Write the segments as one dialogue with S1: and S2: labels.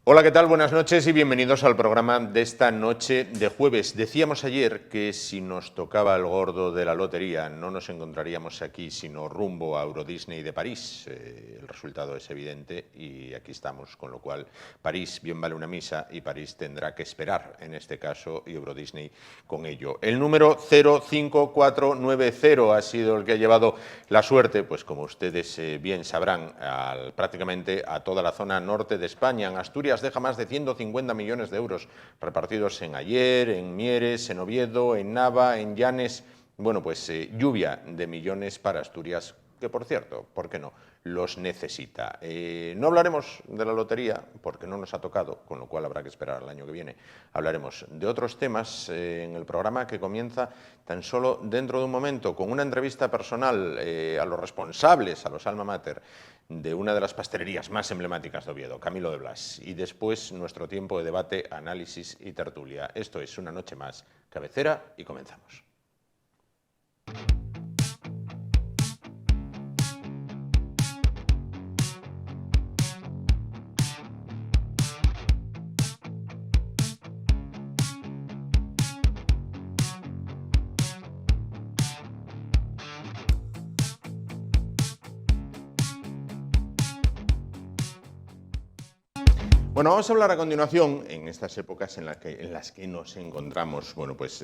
S1: Hola, ¿qué tal? Buenas noches y bienvenidos al programa de esta noche de jueves. Decíamos ayer que si nos tocaba el gordo de la lotería no nos encontraríamos aquí sino rumbo a Euro Disney de París. El resultado es evidente y aquí estamos, con lo cual París bien vale una misa y París tendrá que esperar, en este caso, y Euro Disney con ello. El número 05490 ha sido el que ha llevado la suerte, pues como ustedes bien sabrán, prácticamente a toda la zona norte de España. En Asturias deja más de 150 millones de euros repartidos en Aller, en Mieres, en Oviedo, en Nava, en Llanes. Bueno, pues lluvia de millones para Asturias, que por cierto, ¿por qué no?, los necesita. No hablaremos de la lotería porque no nos ha tocado, con lo cual habrá que esperar al año que viene. Hablaremos de otros temas en el programa, que comienza tan solo dentro de un momento con una entrevista personal a los responsables, a los alma mater de una de las pastelerías más emblemáticas de Oviedo, Camilo de Blas, y después nuestro tiempo de debate, análisis y tertulia. Esto es Una Noche Más, cabecera, y comenzamos. Bueno, vamos a hablar a continuación, en estas épocas en las que nos encontramos, bueno, pues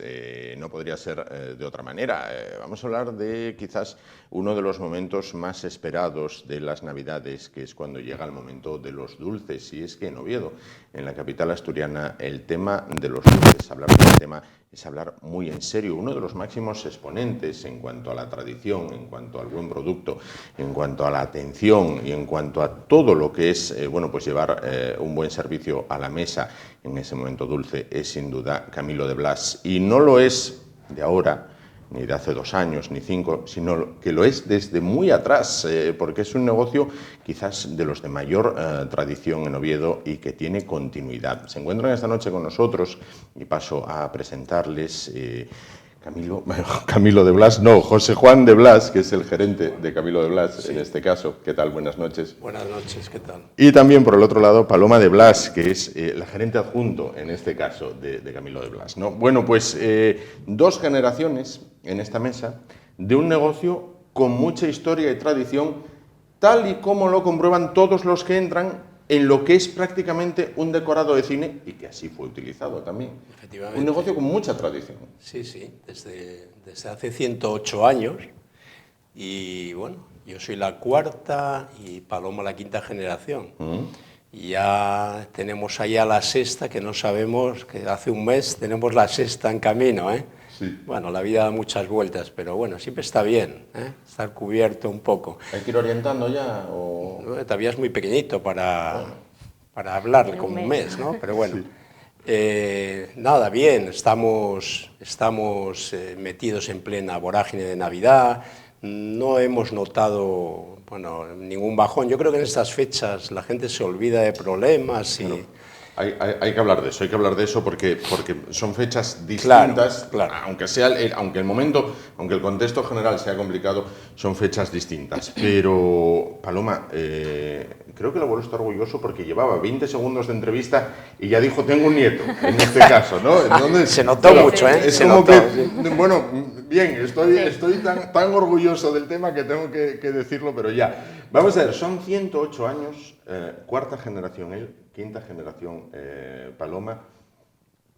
S1: no podría ser de otra manera. Vamos a hablar de quizás uno de los momentos más esperados de las Navidades, que es cuando llega el momento de los dulces. Y es que en Oviedo, en la capital asturiana, el tema de los dulces, hablar del tema es hablar muy en serio. Uno de los máximos exponentes en cuanto a la tradición, en cuanto al buen producto, en cuanto a la atención y en cuanto a todo lo que es bueno, pues llevar un buen servicio a la mesa en ese momento dulce, es sin duda Camilo de Blas. Y no lo es de ahora, ni de hace 2 años, ni 5, sino que lo es desde muy atrás, porque es un negocio quizás de los de mayor tradición en Oviedo y que tiene continuidad. Se encuentran esta noche con nosotros y paso a presentarles Camilo de Blas, no, José Juan de Blas, que es el gerente de Camilo de Blas, sí, en este caso. ¿Qué tal? Buenas noches.
S2: Buenas noches, ¿qué tal?
S1: Y también, por el otro lado, Paloma de Blas, que es la gerente adjunto, en este caso, de Camilo de Blas, ¿no? Bueno, pues 2 generaciones en esta mesa de un negocio con mucha historia y tradición, tal y como lo comprueban todos los que entran en lo que es prácticamente un decorado de cine, y que así fue utilizado también.
S2: Efectivamente.
S1: Un negocio con mucha tradición.
S2: Sí, desde hace 108 años, y bueno, yo soy la 4ª y Paloma la 5ª generación. Y ya tenemos allá la 6ª, que no sabemos, que hace un mes tenemos la 6ª en camino, ¿eh? Sí. Bueno, la vida da muchas vueltas, pero bueno, siempre está bien, estar cubierto un poco.
S1: ¿Hay que ir orientando ya? O...
S2: No, todavía es muy pequeñito para hablar como un mes, ¿no? Pero bueno, sí. Nada, bien, estamos metidos en plena vorágine de Navidad, no hemos notado, bueno, ningún bajón. Yo creo que en estas fechas la gente se olvida de problemas y...
S1: Bueno. Hay que hablar de eso, porque son fechas distintas,
S2: claro.
S1: Aunque el contexto general sea complicado, son fechas distintas. Pero, Paloma, creo que el abuelo está orgulloso porque llevaba 20 segundos de entrevista y ya dijo, tengo un nieto, en este caso, ¿no? Entonces,
S2: se notó mucho, ¿eh?
S1: Es como que, bueno, bien, estoy tan orgulloso del tema que tengo que decirlo, pero ya. Vamos a ver, son 108 años, 4ª generación él, 5ª generación Paloma.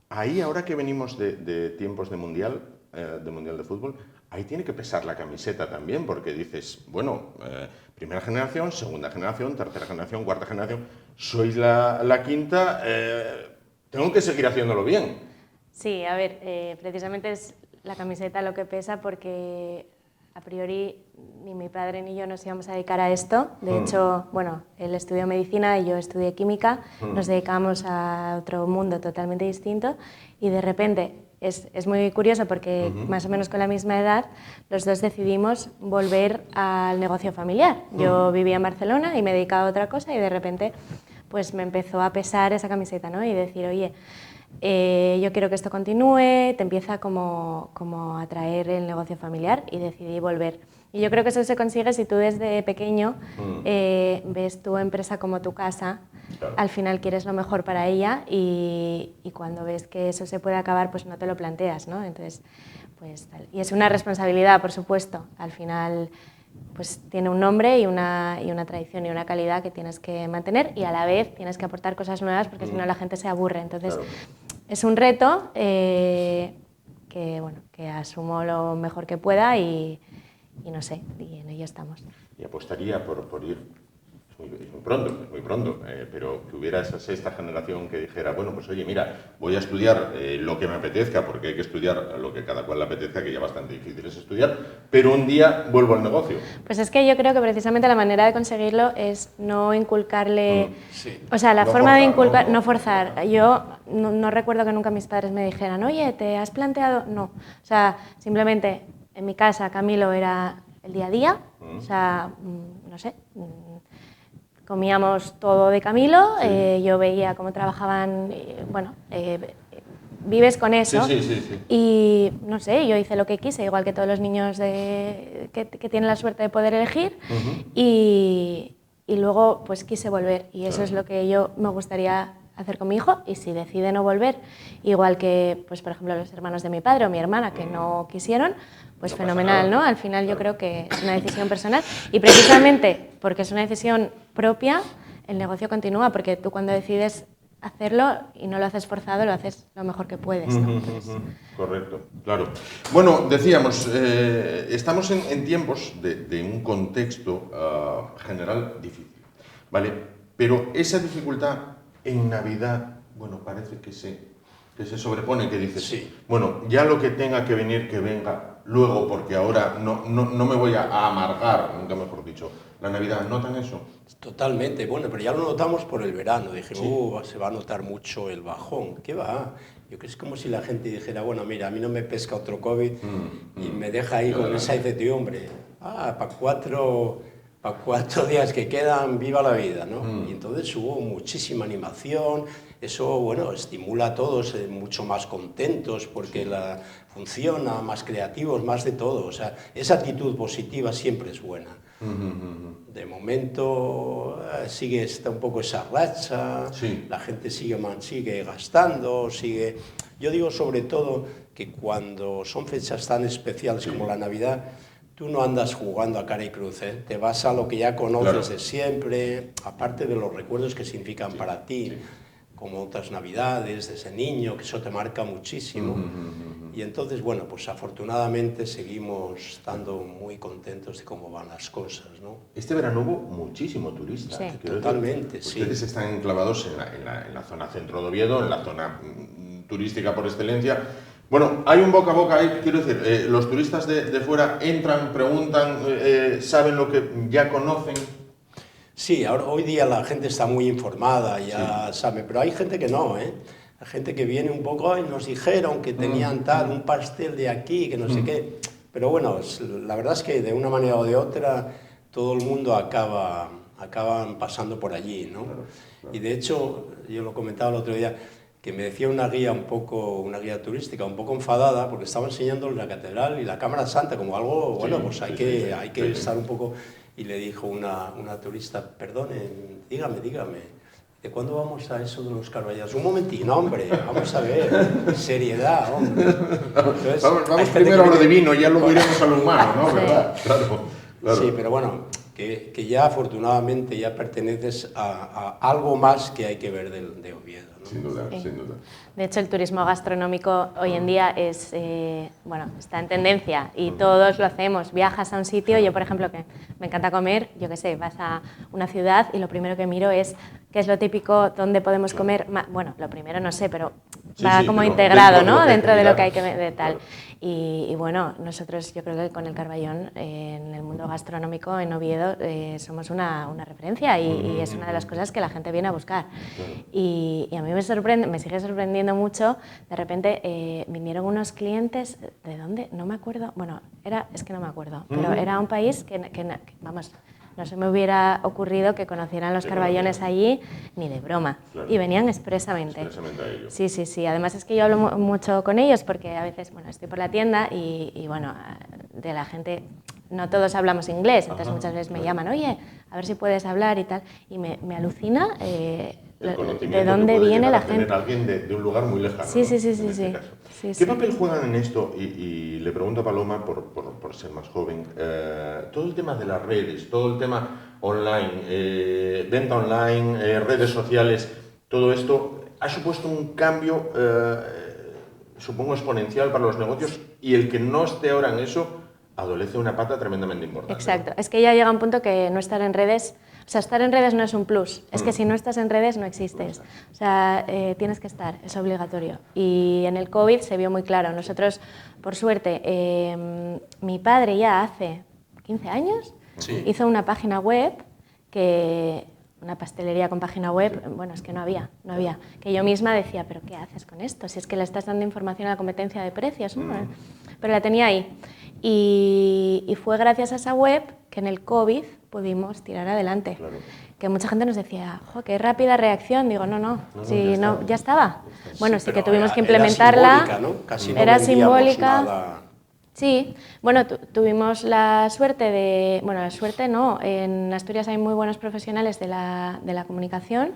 S1: Ahí, ahora que venimos de tiempos de mundial de fútbol, ahí tiene que pesar la camiseta también, porque dices, bueno, primera generación, segunda generación, tercera generación, 4ª generación, sois la 5ª, tengo que seguir haciéndolo bien.
S3: Sí, a ver, precisamente es la camiseta lo que pesa, porque a priori ni mi padre ni yo nos íbamos a dedicar a esto. De hecho, bueno, él estudió medicina y yo estudié química, nos dedicamos a otro mundo totalmente distinto y de repente es muy curioso porque más o menos con la misma edad los dos decidimos volver al negocio familiar. Yo vivía en Barcelona y me dedicaba a otra cosa y de repente pues me empezó a pesar esa camiseta, ¿no? Y decir, oye, yo quiero que esto continúe, te empieza como a atraer el negocio familiar y decidí volver. Y yo creo que eso se consigue si tú desde pequeño ves tu empresa como tu casa, claro. Al final quieres lo mejor para ella y cuando ves que eso se puede acabar, pues no te lo planteas, ¿no? Entonces, pues tal. Y es una responsabilidad, por supuesto. Al final, pues tiene un nombre y una tradición y una calidad que tienes que mantener y a la vez tienes que aportar cosas nuevas porque si no la gente se aburre. Entonces, claro. Es un reto que asumo lo mejor que pueda y no sé, y en ello estamos.
S1: Y apostaría por ir, es muy pronto, pero que hubiera esa sexta generación que dijera, bueno, pues oye, mira, voy a estudiar lo que me apetezca, porque hay que estudiar lo que cada cual le apetezca, que ya bastante difícil es estudiar, pero un día vuelvo al negocio.
S3: Pues es que yo creo que precisamente la manera de conseguirlo es no inculcarle, o sea, la forma de inculcar, no forzar. Yo no recuerdo que nunca mis padres me dijeran, oye, ¿te has planteado? No, o sea, simplemente en mi casa Camilo era el día a día, o sea, no sé, comíamos todo de Camilo, yo veía cómo trabajaban, vives con eso y no sé, yo hice lo que quise, igual que todos los niños que tienen la suerte de poder elegir y luego pues quise volver y eso es lo que yo me gustaría hacer con mi hijo y si decide no volver, igual que pues por ejemplo los hermanos de mi padre o mi hermana que no quisieron, pues no fenomenal, ¿no? Al final yo creo que es una decisión personal y precisamente porque es una decisión propia, el negocio continúa porque tú cuando decides hacerlo y no lo haces forzado, lo haces lo mejor que puedes, ¿no?
S1: Correcto, claro. Bueno, decíamos, estamos en tiempos de un contexto general difícil, ¿vale? Pero esa dificultad en Navidad, bueno, parece que se sobrepone, que dices, bueno, ya lo que tenga que venir, que venga luego, porque ahora no me voy a amargar, nunca mejor dicho, la Navidad. ¿Notan eso?
S2: Totalmente, bueno, pero ya lo notamos por el verano, dijimos, se va a notar mucho el bajón, ¿qué va? Yo creo que es como si la gente dijera, bueno, mira, a mí no me pesca otro COVID y me deja ahí con esa incertidumbre, para cuatro días que quedan, viva la vida, ¿no? Y entonces hubo muchísima animación, eso, bueno, estimula a todos mucho más contentos porque funciona, más creativos, más de todo, o sea, esa actitud positiva siempre es buena. De momento está un poco esa racha, la gente sigue gastando, Yo digo sobre todo que cuando son fechas tan especiales como la Navidad, tú no andas jugando a cara y cruz, te vas a lo que ya conoces de siempre, aparte de los recuerdos que significan para ti, como otras Navidades, de ese niño, que eso te marca muchísimo. Y entonces, bueno, pues afortunadamente seguimos estando muy contentos de cómo van las cosas, ¿no?
S1: Este verano hubo muchísimo turista.
S3: Sí.
S2: Totalmente,
S1: Ustedes están enclavados en la zona centro de Oviedo, en la zona turística por excelencia. Bueno, hay un boca a boca ahí, quiero decir, los turistas de fuera entran, preguntan, saben lo que ya conocen.
S2: Sí, hoy día la gente está muy informada, ya sabe, pero hay gente que no, Hay gente que viene un poco, nos dijeron que tenían un pastel de aquí, que no sé qué. Pero bueno, la verdad es que de una manera o de otra todo el mundo acaban pasando por allí, ¿no? Claro. Y de hecho, yo lo comentaba el otro día, que me decía una guía turística un poco enfadada porque estaba enseñando la catedral y la Cámara Santa como algo, bueno, pues hay que estar un poco... Y le dijo una turista, perdone, dígame, ¿de cuándo vamos a eso de los Carballeros? Un momentín, hombre, vamos a ver, seriedad, hombre. Entonces,
S1: vamos primero a lo divino, ya luego iremos a lo humano, ¿no? ¿Verdad? Claro.
S2: Sí, pero bueno, que ya afortunadamente ya perteneces a algo más que hay que ver de Oviedo, ¿no?
S1: Sin duda, sin duda.
S3: De hecho, el turismo gastronómico hoy en día está en tendencia y todos lo hacemos. Viajas a un sitio, yo por ejemplo, que me encanta comer, yo qué sé, vas a una ciudad y lo primero que miro es qué es lo típico, dónde podemos comer. Bueno, lo primero no sé, pero va como integrado, ¿no? Dentro de lo que hay que ver, tal. Y bueno, nosotros yo creo que con el Carballón en el mundo gastronómico en Oviedo somos una referencia y es una de las cosas que la gente viene a buscar. Y a mí me sigue sorprendiendo mucho, de repente vinieron unos clientes, ¿de dónde? No me acuerdo, bueno, es que no me acuerdo, pero era un país que vamos, no se me hubiera ocurrido que conocieran los Carballones allí, ni de broma, y venían expresamente.
S1: Expresamente a ello.
S3: Sí, además es que yo hablo mucho con ellos porque a veces, bueno, estoy por la tienda y bueno, de la gente no todos hablamos inglés, entonces muchas veces me llaman, oye, a ver si puedes hablar y tal, y me alucina de dónde viene la gente.
S1: Alguien de un lugar muy lejano.
S3: Sí,
S1: ¿no?
S3: sí, sí,
S1: En
S3: sí,
S1: este
S3: sí.
S1: caso.
S3: Sí,
S1: ¿Qué
S3: sí.
S1: papel juegan en esto? Y le pregunto a Paloma, por ser más joven, todo el tema de las redes, todo el tema online, venta online, redes sociales, todo esto ha supuesto un cambio, supongo, exponencial para los negocios, y el que no esté ahora en eso adolece una pata tremendamente importante.
S3: Exacto, es que ya llega un punto que no estar en redes, o sea, estar en redes no es un plus, es que si no estás en redes no existes, o sea, tienes que estar, es obligatorio. Y en el COVID se vio muy claro, nosotros, por suerte, mi padre ya hace 15 años hizo una página web una pastelería con página web, bueno, es que no había, que yo misma decía, pero ¿qué haces con esto? Si es que le estás dando información a la competencia de precios, ¿no? Pero la tenía ahí. Y fue gracias a esa web que en el COVID pudimos tirar adelante. Claro. Que mucha gente nos decía, ¡jo, qué rápida reacción! Digo, no, ya estaba. Bueno, sí que tuvimos que implementarla.
S2: Era simbólica, ¿no? Casi no
S3: era
S2: vendíamos
S3: simbólica.
S2: Nada.
S3: Sí, bueno, tuvimos la suerte bueno, la suerte no, en Asturias hay muy buenos profesionales de la comunicación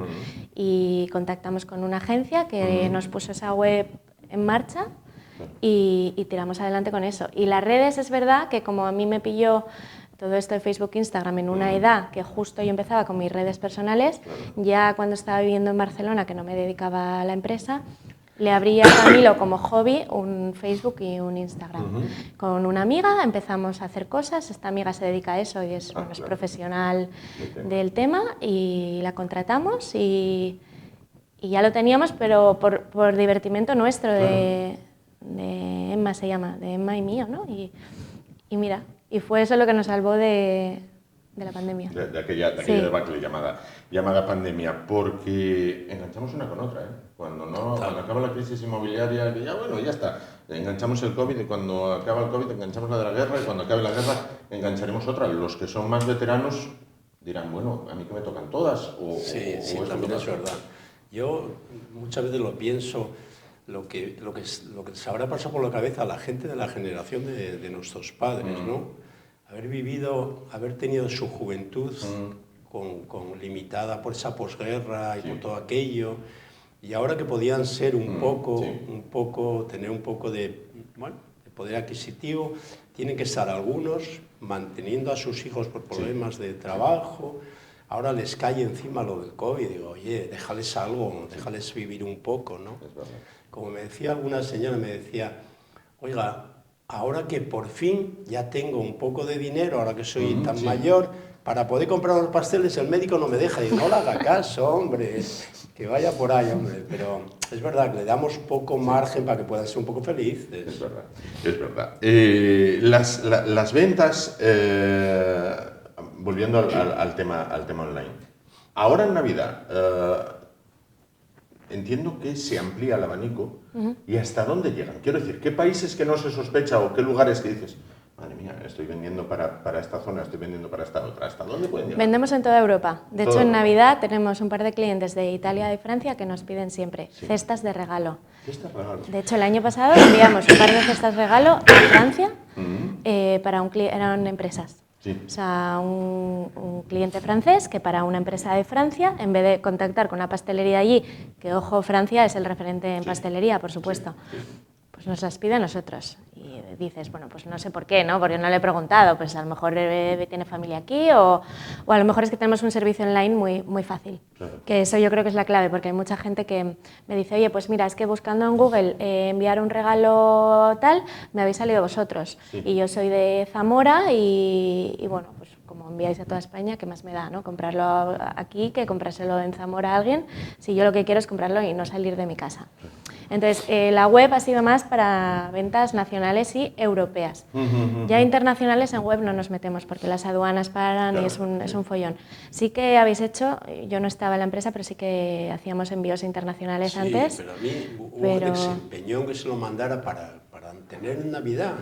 S3: y contactamos con una agencia que nos puso esa web en marcha y tiramos adelante con eso. Y las redes, es verdad que como a mí me pilló todo esto de Facebook e Instagram en una edad que justo yo empezaba con mis redes personales, ya cuando estaba viviendo en Barcelona, que no me dedicaba a la empresa, le abrí a Camilo como hobby un Facebook y un Instagram. Con una amiga empezamos a hacer cosas, esta amiga se dedica a eso y es profesional del tema, y la contratamos y ya lo teníamos, pero por divertimento nuestro, de Emma se llama, de Emma y mío, ¿no? Y mira, y fue eso lo que nos salvó de la pandemia.
S1: De aquella debacle llamada pandemia, porque enganchamos una con otra, ¿eh? Cuando acaba la crisis inmobiliaria, ya está, enganchamos el COVID, y cuando acaba el COVID enganchamos la de la guerra, y cuando acabe la guerra engancharemos otra. Los que son más veteranos dirán, bueno, a mí que me tocan todas.
S2: Sí, también es verdad. Yo muchas veces lo pienso, lo que se habrá pasado por la cabeza a la gente de la generación de nuestros padres, ¿no? Haber tenido su juventud limitada por esa posguerra y por todo aquello, y ahora que podían ser tener un poco de poder adquisitivo, tienen que estar algunos manteniendo a sus hijos por problemas de trabajo. Ahora les cae encima lo del COVID, digo, oye, déjales algo, déjales vivir un poco, ¿no? Como me decía alguna señora, me decía, oiga, ahora que por fin ya tengo un poco de dinero, ahora que soy tan mayor, para poder comprar unos pasteles, el médico no me deja. Y no le haga caso, hombre, que vaya por ahí, hombre. Pero es verdad que le damos poco margen para que puedan ser un poco felices.
S1: Es verdad. Las ventas, volviendo al tema online. Ahora en Navidad, entiendo que se amplía el abanico. ¿Y hasta dónde llegan? Quiero decir, ¿qué países que no se sospecha o qué lugares que dices, madre mía, estoy vendiendo para esta zona, estoy vendiendo para esta otra? ¿Hasta dónde pueden llegar?
S3: Vendemos en toda Europa. De hecho, en Navidad tenemos un par de clientes de Italia y Francia que nos piden siempre cestas de regalo.
S1: ¿Cestas de regalo?
S3: De hecho, el año pasado enviamos un par de cestas de regalo a Francia eran empresas. Sí. O sea, un cliente francés que para una empresa de Francia, en vez de contactar con una pastelería allí, que ojo, Francia es el referente en pastelería, por supuesto, pues nos las pide a nosotros. Y dices, bueno, pues no sé por qué, ¿no? Porque no le he preguntado, pues a lo mejor tiene familia aquí o a lo mejor es que tenemos un servicio online muy fácil. Claro. Que eso yo creo que es la clave, porque hay mucha gente que me dice, oye, pues mira, es que buscando en Google enviar un regalo tal, me habéis salido vosotros. Sí. Y yo soy de Zamora y bueno, pues como enviáis a toda España, ¿qué más me da, no? Comprarlo aquí que comprárselo en Zamora a alguien, si yo lo que quiero es comprarlo y no salir de mi casa. Entonces, la web ha sido más para ventas nacionales y europeas. Ya internacionales en web no nos metemos porque las aduanas paran, claro, y es un follón. Sí que habéis hecho, yo no estaba en la empresa, pero sí que hacíamos envíos internacionales antes.
S2: Sí, pero a mí hubo que se empeñó que se lo mandara para tener en Navidad.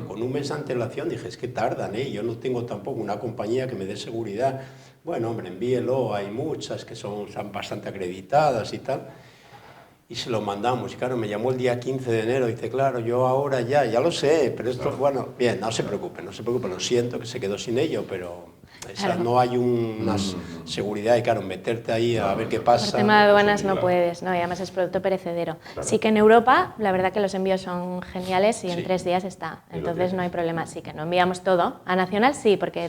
S2: Con un mes de antelación dije, es que tardan, yo no tengo tampoco una compañía que me dé seguridad. Bueno, hombre, envíelo, hay muchas que están bastante acreditadas y tal. y se lo mandamos. Y claro, me llamó el día 15 de enero y dice, claro, yo ahora ya lo sé, pero esto, bueno, bien, no se preocupe, lo siento que se quedó sin ello, pero
S3: Claro.
S2: no hay una seguridad y claro, meterte ahí a ver qué pasa.
S3: Por tema de aduanas no puedes, ¿no? Y además es producto perecedero. Sí que en Europa, la verdad que los envíos son geniales y en 3 días está, entonces no hay problema. Sí que no enviamos todo. A Nacional sí, porque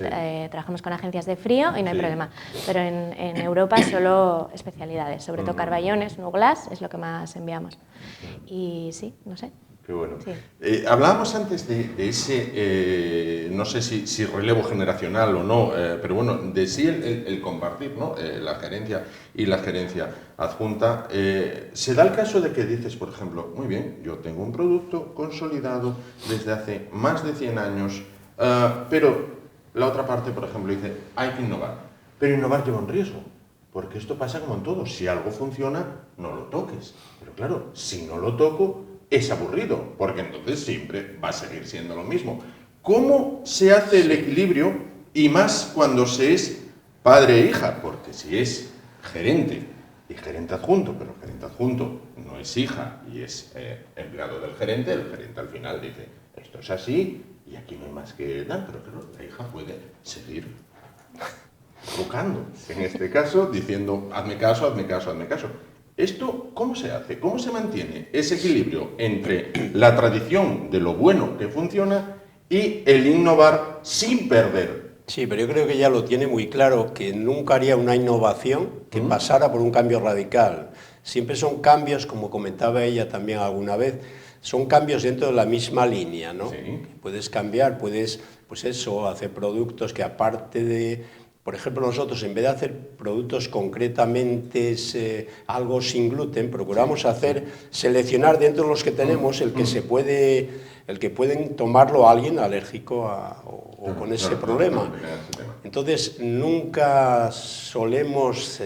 S3: trabajamos con agencias de frío y no hay problema. Pero en Europa solo especialidades, sobre todo carballones, nuglas, es lo que más enviamos. Y sí, no sé.
S1: Qué bueno.
S3: Sí.
S1: Hablábamos antes de ese, no sé si relevo generacional o no, pero bueno, de sí el compartir, ¿no? La gerencia y la gerencia adjunta. Se da el caso de que dices, por ejemplo, muy bien, yo tengo un producto consolidado desde hace más de 100 años, pero la otra parte, por ejemplo, dice, hay que innovar. Pero innovar lleva un riesgo, porque esto pasa como en todo. Si algo funciona, no lo toques. Pero claro, si no lo toco, es aburrido, porque entonces siempre va a seguir siendo lo mismo. ¿Cómo se hace el equilibrio? Y más cuando se es padre e hija, porque si es gerente y gerente adjunto, pero el gerente adjunto no es hija y es empleado del gerente, el gerente al final dice, esto es así y aquí no hay más que dar, pero claro, la hija puede seguir trucando, en este caso, diciendo, hazme caso, hazme caso, hazme caso. ¿Esto cómo se hace? ¿Cómo se mantiene ese equilibrio entre la tradición de lo bueno que funciona y el innovar sin perder?
S2: Sí, pero yo creo que ella lo tiene muy claro, que nunca haría una innovación que pasara por un cambio radical. Siempre son cambios, como comentaba ella también alguna vez, son cambios dentro de la misma línea, ¿no?
S1: Sí.
S2: Puedes cambiar, puedes, pues eso, hacer productos que aparte de... Por ejemplo, nosotros, en vez de hacer productos concretamente algo sin gluten, procuramos seleccionar dentro de los que tenemos el que pueden tomarlo a alguien alérgico o con ese problema. Entonces, nunca solemos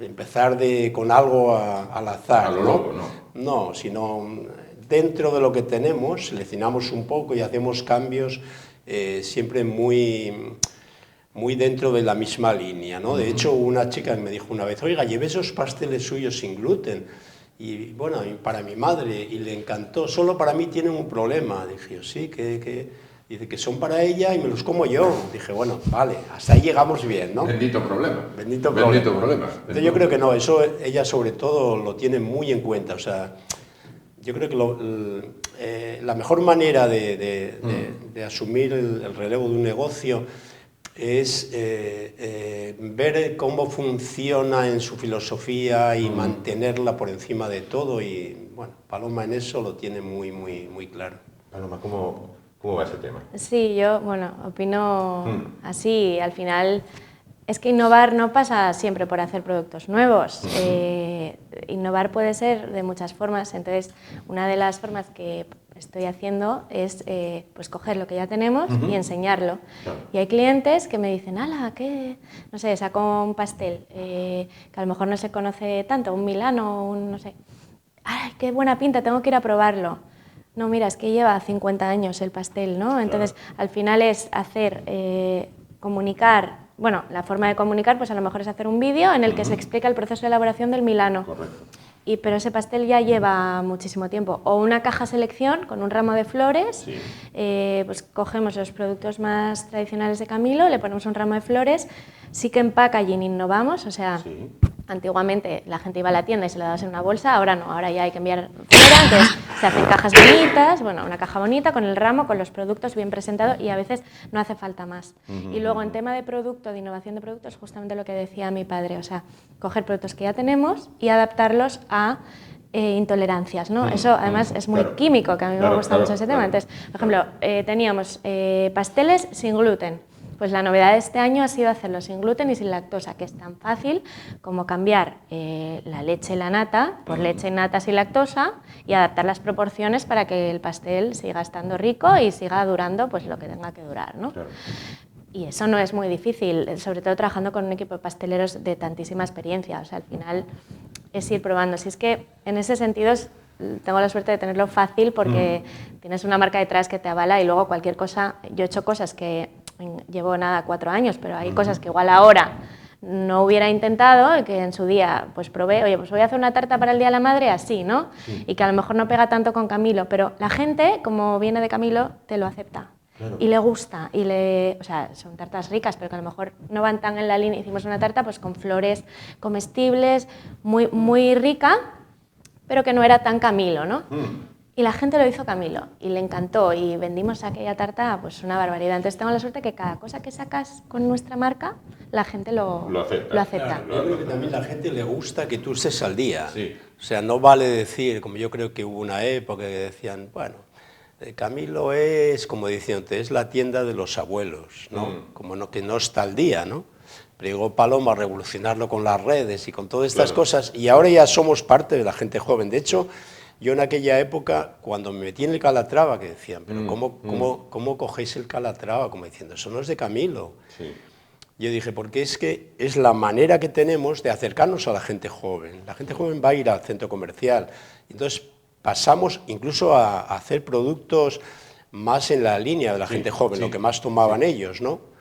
S2: empezar con algo al azar,
S1: A lo
S2: ¿no?
S1: loco, ¿no?
S2: No, sino dentro de lo que tenemos, seleccionamos un poco y hacemos cambios siempre muy dentro de la misma línea, ¿no? De hecho, una chica me dijo una vez, oiga, llevé esos pasteles suyos sin gluten, y bueno, para mi madre, y le encantó, solo para mí tienen un problema. Dije yo, sí, dice que son para ella y me los como yo. Dije, bueno, vale, hasta ahí llegamos bien, ¿no?
S1: Bendito problema.
S2: Bendito problema. Entonces yo creo que no, eso ella sobre todo lo tiene muy en cuenta, o sea, yo creo que la mejor manera de asumir el relevo de un negocio es ver cómo funciona en su filosofía y mantenerla por encima de todo, y bueno, Paloma en eso lo tiene muy, muy, muy claro.
S1: Paloma, ¿cómo va ese tema?
S3: Sí, yo, bueno, opino así. Al final es que innovar no pasa siempre por hacer productos nuevos. Innovar puede ser de muchas formas. Entonces, una de las formas que estoy haciendo es pues coger lo que ya tenemos y enseñarlo.
S1: Claro.
S3: Y hay clientes que me dicen, ala, ¿qué? No sé, saco un pastel que a lo mejor no se conoce tanto, un Milano, no sé. ¡Ay, qué buena pinta! Tengo que ir a probarlo. No, mira, es que lleva 50 años el pastel, ¿no? Entonces, al final es hacer, comunicar, bueno, la forma de comunicar, pues a lo mejor es hacer un vídeo en el que se explica el proceso de elaboración del Milano.
S1: Correcto.
S3: Pero ese pastel ya lleva muchísimo tiempo. O una caja selección con un ramo de flores,
S1: Sí.
S3: Pues cogemos los productos más tradicionales de Camilo, le ponemos un ramo de flores, sí que en packaging innovamos, o sea,
S1: Sí.
S3: antiguamente la gente iba a la tienda y se lo dabas en una bolsa, ahora no, ahora ya hay que enviar fuera, entonces se hacen cajas bonitas, bueno, una caja bonita con el ramo, con los productos bien presentados, y a veces no hace falta más. Y luego en tema de producto, de innovación de productos, justamente lo que decía mi padre, o sea, coger productos que ya tenemos y adaptarlos a intolerancias, ¿no? Eso además es muy químico, que a mí me gusta mucho ese tema. Entonces, por ejemplo, teníamos pasteles sin gluten. Pues la novedad de este año ha sido hacerlo sin gluten y sin lactosa, que es tan fácil como cambiar la leche y la nata por leche y nata sin lactosa y adaptar las proporciones para que el pastel siga estando rico y siga durando pues lo que tenga que durar, ¿no? Claro. Y eso no es muy difícil, sobre todo trabajando con un equipo de pasteleros de tantísima experiencia. O sea, al final es ir probando. Si es que en ese sentido tengo la suerte de tenerlo fácil porque tienes una marca detrás que te avala, y luego cualquier cosa, yo he hecho cosas que llevo 4 años, pero hay cosas que igual ahora no hubiera intentado, que en su día pues probé, oye, pues voy a hacer una tarta para el Día de la Madre así, ¿no? Sí. Y que a lo mejor no pega tanto con Camilo, pero la gente, como viene de Camilo, te lo acepta. Claro. Y le gusta, o sea, son tartas ricas, pero que a lo mejor no van tan en la línea. Hicimos una tarta pues con flores comestibles, muy, muy rica, pero que no era tan Camilo, ¿no? Y la gente lo hizo Camilo y le encantó y vendimos aquella tarta pues una barbaridad. Entonces tengo la suerte que cada cosa que sacas con nuestra marca, la gente lo acepta.
S2: Claro, yo creo que también a la gente le gusta que tú estés al día.
S1: Sí.
S2: O sea, no vale decir, como yo creo que hubo una época que decían, bueno, Camilo es, como decían antes, es la tienda de los abuelos, ¿no? Como no, que no está al día, ¿no? Pero llegó Paloma a revolucionarlo con las redes y con todas estas cosas, y ahora ya somos parte de la gente joven. De hecho, yo en aquella época, cuando me metí en el Calatrava, que decían, pero ¿cómo cogéis el Calatrava? Como diciendo, eso no es de Camilo. Sí. Yo dije, porque es que es la manera que tenemos de acercarnos a la gente joven. La gente joven va a ir al centro comercial. Entonces, pasamos incluso a hacer productos más en la línea de la gente joven, lo que más tomaban ellos, ¿no?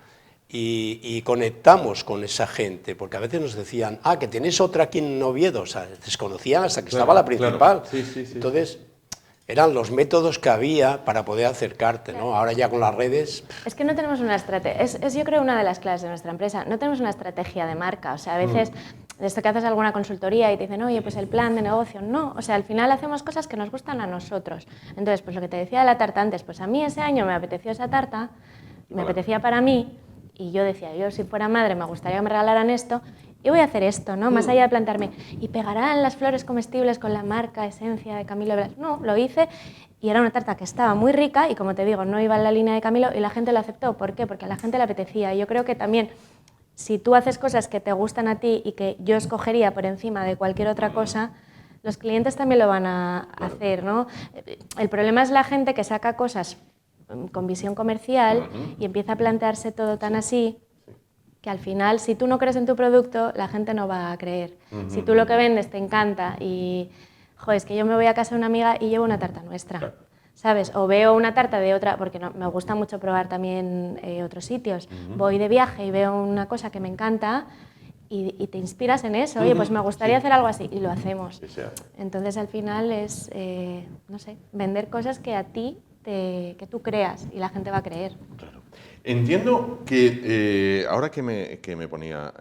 S2: Y conectamos con esa gente, porque a veces nos decían, que tenéis otra aquí en Oviedo, o sea, desconocían hasta que estaba la principal. Entonces, eran los métodos que había para poder acercarte, ¿no? Ahora ya con las redes...
S3: Es que no tenemos una estrategia, es yo creo una de las claves de nuestra empresa, no tenemos una estrategia de marca, o sea, a veces... De esto que haces alguna consultoría y te dicen, oye, pues el plan de negocio, no, o sea, al final hacemos cosas que nos gustan a nosotros. Entonces, pues lo que te decía de la tarta antes, pues a mí ese año me apeteció esa tarta, me apetecía para mí, y yo decía, yo si fuera madre me gustaría que me regalaran esto, y voy a hacer esto, ¿no? Más allá de plantearme, ¿y pegarán las flores comestibles con la marca Esencia de Camilo Blas? No, lo hice, y era una tarta que estaba muy rica, y como te digo, no iba en la línea de Camilo, y la gente lo aceptó. ¿Por qué? Porque a la gente le apetecía, y yo creo que también... Si tú haces cosas que te gustan a ti y que yo escogería por encima de cualquier otra cosa, los clientes también lo van a hacer, ¿no? El problema es la gente que saca cosas con visión comercial y empieza a plantearse todo tan así que al final, si tú no crees en tu producto, la gente no va a creer. Si tú lo que vendes te encanta y, joder, es que yo me voy a casa de una amiga y llevo una tarta nuestra. ¿Sabes? O veo una tarta de otra, porque me gusta mucho probar también otros sitios. Voy de viaje y veo una cosa que me encanta y te inspiras en eso. Oye, pues me gustaría hacer algo así y lo hacemos. Entonces al final es, no sé, vender cosas que a ti, que tú creas y la gente va a creer.
S1: Claro. Entiendo que ahora que me ponía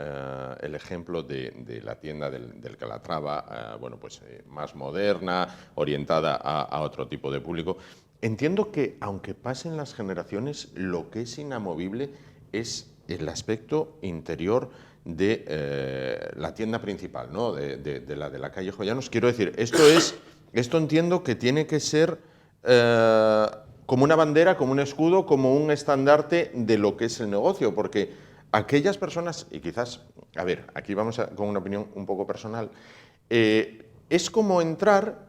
S1: el ejemplo de la tienda del Calatrava, bueno, pues más moderna, orientada a otro tipo de público, entiendo que aunque pasen las generaciones, lo que es inamovible es el aspecto interior de la tienda principal, ¿no? de la calle Jovellanos. Quiero decir, esto entiendo que tiene que ser como una bandera, como un escudo, como un estandarte de lo que es el negocio, porque aquellas personas, y quizás, a ver, aquí vamos con una opinión un poco personal, es como entrar,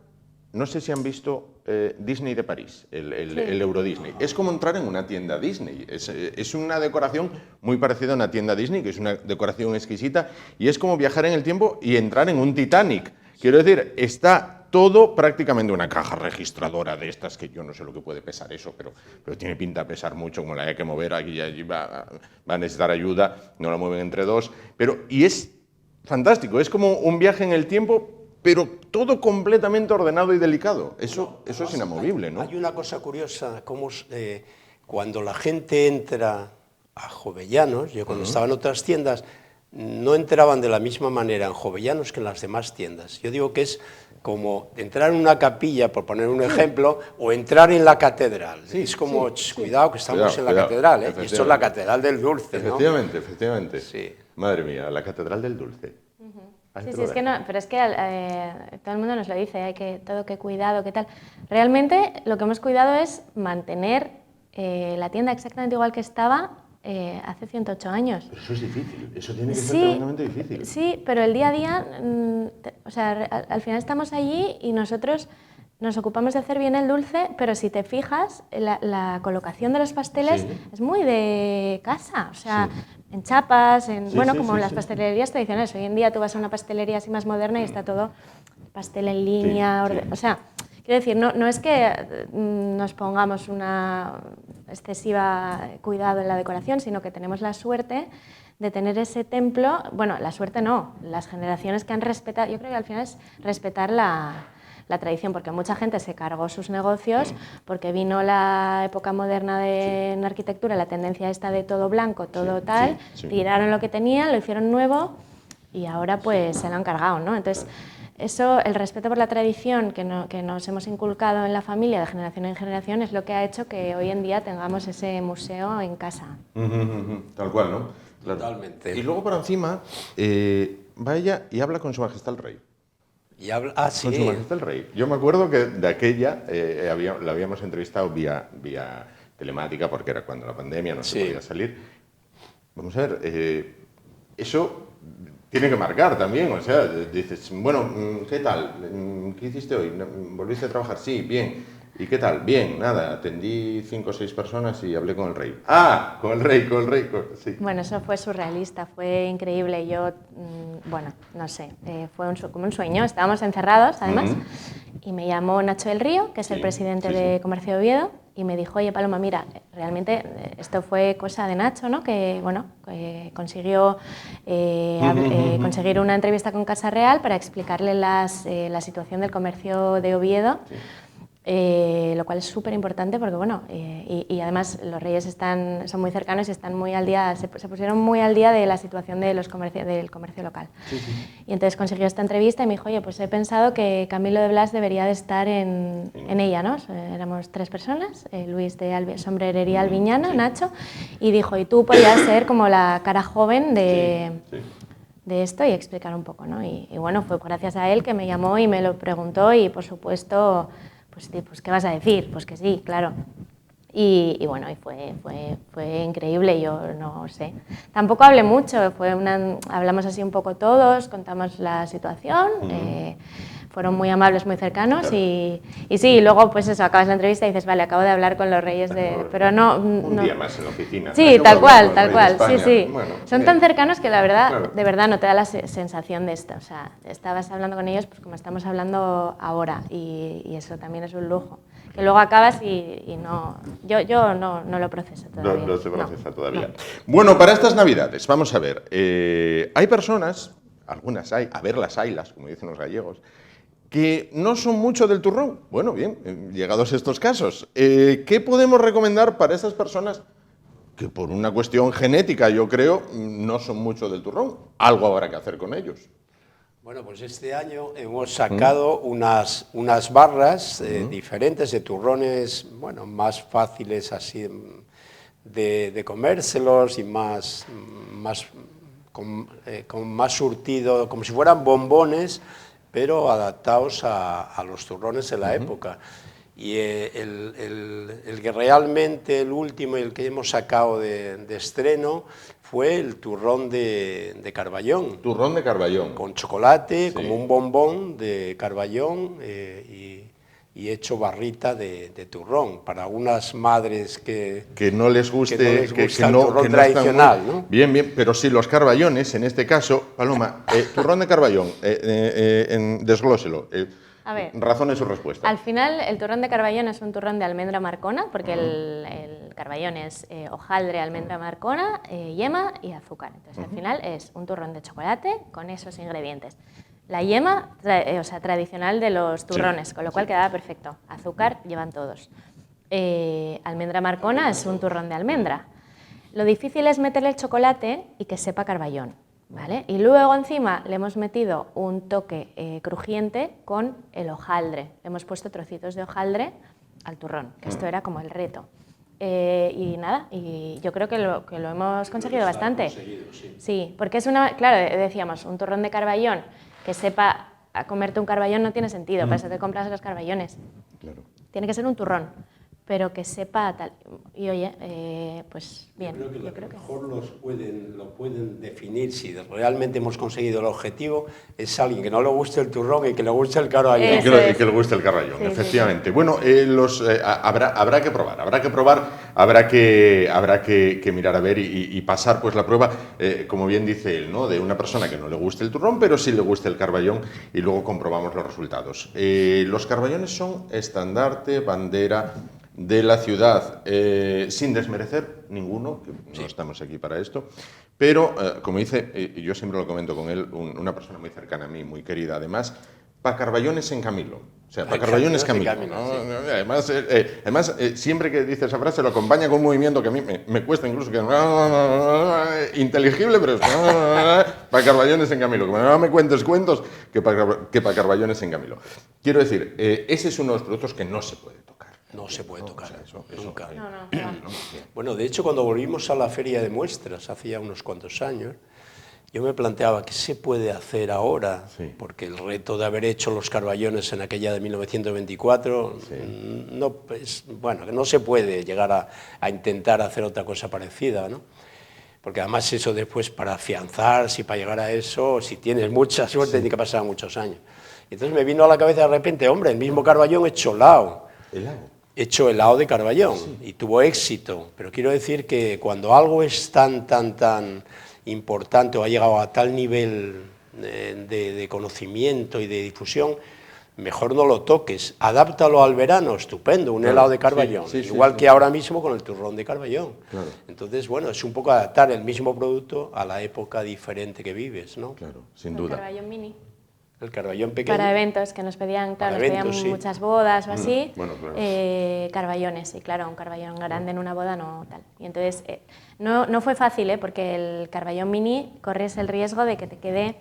S1: no sé si han visto Disney de París, el Euro Disney, es como entrar en una tienda Disney, es una decoración muy parecida a una tienda Disney, que es una decoración exquisita, y es como viajar en el tiempo y entrar en un Titanic. Quiero decir, está todo prácticamente una caja registradora de estas, que yo no sé lo que puede pesar eso, pero tiene pinta de pesar mucho, como la hay que mover, aquí y allí va a necesitar ayuda, no la mueven entre dos, y es fantástico, es como un viaje en el tiempo, pero todo completamente ordenado y delicado. Eso es inamovible, ¿no?
S2: Hay una cosa curiosa, como cuando la gente entra a Jovellanos, yo cuando estaba en otras tiendas, no entraban de la misma manera en Jovellanos que en las demás tiendas. Yo digo que es como entrar en una capilla, por poner un ejemplo, o entrar en la catedral. Es como, cuidado que estamos en la catedral, ¿eh? Y esto es la catedral del dulce, ¿no?
S1: Efectivamente. Sí. Madre mía, la catedral del dulce.
S3: Sí, es que no, pero es que todo el mundo nos lo dice, hay que todo, que cuidado, que tal. Realmente lo que hemos cuidado es mantener la tienda exactamente igual que estaba hace 108 años.
S1: Pero eso es difícil, eso tiene que ser tremendamente difícil.
S3: Sí, pero el día a día, o sea, al final estamos allí y nosotros nos ocupamos de hacer bien el dulce, pero si te fijas, la colocación de los pasteles es muy de casa, o sea, en chapas, como en las pastelerías tradicionales. Hoy en día tú vas a una pastelería así más moderna y está todo pastel en línea, o sea, quiero decir, no es que nos pongamos una excesiva cuidado en la decoración, sino que tenemos la suerte de tener ese templo, bueno, la suerte no, las generaciones que han respetado, yo creo que al final es respetar la tradición, porque mucha gente se cargó sus negocios porque vino la época moderna en arquitectura, la tendencia esta de todo blanco, todo tal, tiraron lo que tenían, lo hicieron nuevo y ahora pues se lo han cargado, ¿no? Entonces, eso, el respeto por la tradición que nos hemos inculcado en la familia de generación en generación es lo que ha hecho que hoy en día tengamos ese museo en casa.
S1: Tal cual, ¿no? Claro.
S2: Totalmente.
S1: Y luego por encima, vaya y habla con Su Majestad el Rey.
S2: Y habla, sí.
S1: Con Su Majestad el Rey. Yo me acuerdo que de aquella la habíamos entrevistado vía telemática, porque era cuando la pandemia no se podía salir. Vamos a ver, eso tiene que marcar también, o sea, dices, bueno, ¿qué tal? ¿Qué hiciste hoy? ¿Volviste a trabajar? Sí, bien. ¿Y qué tal? Bien, nada, atendí 5 o 6 personas y hablé con el rey. ¡Ah! Con el rey, sí.
S3: Bueno, eso fue surrealista, fue increíble. Yo, bueno, no sé, fue como un sueño. Estábamos encerrados, además, y me llamó Nacho del Río, que es el presidente de Comercio de Oviedo, y me dijo, oye, Paloma, mira, realmente esto fue cosa de Nacho, ¿no? Que, bueno, consiguió conseguir una entrevista con Casa Real para explicarle la situación del comercio de Oviedo. Lo cual es súper importante porque, bueno, y además los reyes son muy cercanos y están muy al día, se pusieron muy al día de la situación de del comercio local. Y entonces consiguió esta entrevista y me dijo, oye, pues he pensado que Camilo de Blas debería de estar en ella, ¿no? Éramos 3 personas, Luis de Sombrerería Albiñana, Nacho, y dijo, y tú podrías ser como la cara joven de esto y explicar un poco, ¿no? Y bueno, fue gracias a él que me llamó y me lo preguntó y, por supuesto, pues ¿qué vas a decir? Pues que sí, claro. Y bueno, y fue increíble, yo no sé. Tampoco hablé mucho, hablamos así un poco todos, contamos la situación, fueron muy amables, muy cercanos, claro. y sí, luego pues eso, acabas la entrevista y dices, vale, acabo de hablar con los reyes pero no...
S1: Un día más en la oficina.
S3: Sí, tal cual, sí.
S1: Bueno,
S3: son tan cercanos que la verdad, claro. De verdad no te da la sensación de esto, o sea, estabas hablando con ellos pues como estamos hablando ahora, y eso también es un lujo. Que luego acabas y no... Yo no lo proceso todavía.
S1: No se procesa todavía. No. Bueno, para estas Navidades, vamos a ver, hay personas, algunas hay, a ver las haylas, como dicen los gallegos, que no son mucho del turrón. Bueno, bien, llegados estos casos, ¿qué podemos recomendar para estas personas que por una cuestión genética, yo creo, no son mucho del turrón? Algo habrá que hacer con ellos.
S2: Bueno, pues este año hemos sacado unas barras diferentes de turrones, bueno, más fáciles así de comérselos y con más surtido, como si fueran bombones, pero adaptados a los turrones de la época. Y el que realmente, el último, el que hemos sacado de estreno, fue el turrón de Carballón.
S1: Turrón de Carballón.
S2: Con chocolate, como un bombón de Carballón y hecho barrita de turrón. Para unas madres que
S1: no les guste,
S2: el turrón tradicional, ¿no?
S1: Bien, pero sí, los carballones, en este caso, Paloma, turrón de Carballón, desglóselo.
S3: A ver,
S1: razón en su respuesta.
S3: Al final, el turrón de Carballón es un turrón de almendra marcona, porque el Carballón es hojaldre, almendra marcona, yema y azúcar. Entonces, al final es un turrón de chocolate con esos ingredientes. La yema, tradicional de los turrones, con lo cual quedaba perfecto. Azúcar llevan todos. Almendra marcona es un turrón de almendra. Lo difícil es meterle el chocolate y que sepa Carballón. ¿Vale? Y luego encima le hemos metido un toque crujiente con el hojaldre. Le hemos puesto trocitos de hojaldre al turrón, que esto era como el reto. Y nada, y yo creo que lo hemos conseguido bastante. Sí, porque es claro, decíamos, un turrón de Carballón que sepa a comerte un Carballón no tiene sentido, para eso te compras los Carballones. Claro. Tiene que ser un turrón, pero que sepa tal. Y oye, pues bien.
S2: Yo creo que mejor lo pueden definir si realmente hemos conseguido el objetivo, es alguien que no le guste el turrón y que le guste el Carballón.
S1: Y que le guste el Carballón, sí, efectivamente. Sí. Bueno, habrá que probar, habrá que mirar a ver y pasar pues la prueba, como bien dice él, ¿no? De una persona que no le guste el turrón, pero sí le guste el Carballón, y luego comprobamos los resultados. Los Carballones son estandarte, bandera de la ciudad, sin desmerecer ninguno, que no estamos aquí para esto, pero, como dice, y yo siempre lo comento con él, una persona muy cercana a mí, muy querida además, pa' Carballones en Camilo. O sea, pa' Carballones Camilo. ¿No? Sí. Además, siempre que dice esa frase lo acompaña con un movimiento que a mí me cuesta incluso, que inteligible, pero es pa' Carballones en Camilo. Que no me cuentes cuentos, que pa' Carballones en Camilo. Quiero decir, ese es uno de los productos que no se puede tocar.
S2: No se puede tocar, o sea, eso, nunca.
S3: No.
S2: Bueno, de hecho, cuando volvimos a la feria de muestras, hacía unos cuantos años, yo me planteaba qué se puede hacer ahora, porque el reto de haber hecho los Carballones en aquella de 1924, no, pues, bueno, que no se puede llegar a intentar hacer otra cosa parecida, ¿no? Porque además eso después para afianzarse y para llegar a eso, si tienes mucha suerte, tiene que pasar muchos años. Y entonces me vino a la cabeza de repente, hombre, el mismo Carballón hecho helado. Hecho helado de Carballón y tuvo éxito, pero quiero decir que cuando algo es tan importante o ha llegado a tal nivel de conocimiento y de difusión, mejor no lo toques, adáptalo al verano, estupendo, un helado de Carballón, igual que ahora mismo con el turrón de Carballón. Claro. Entonces, bueno, es un poco adaptar el mismo producto a la época diferente que vives, ¿no?
S1: Claro, sin duda.
S3: El Carballón mini.
S2: El Carballón pequeño.
S3: Para eventos, que nos pedían, claro, nos pedían muchas bodas o así,
S1: bueno, claro.
S3: Carballones, y claro, un Carballón grande en una boda no tal. Y entonces, no fue fácil, porque el Carballón mini corres el riesgo de que te quede,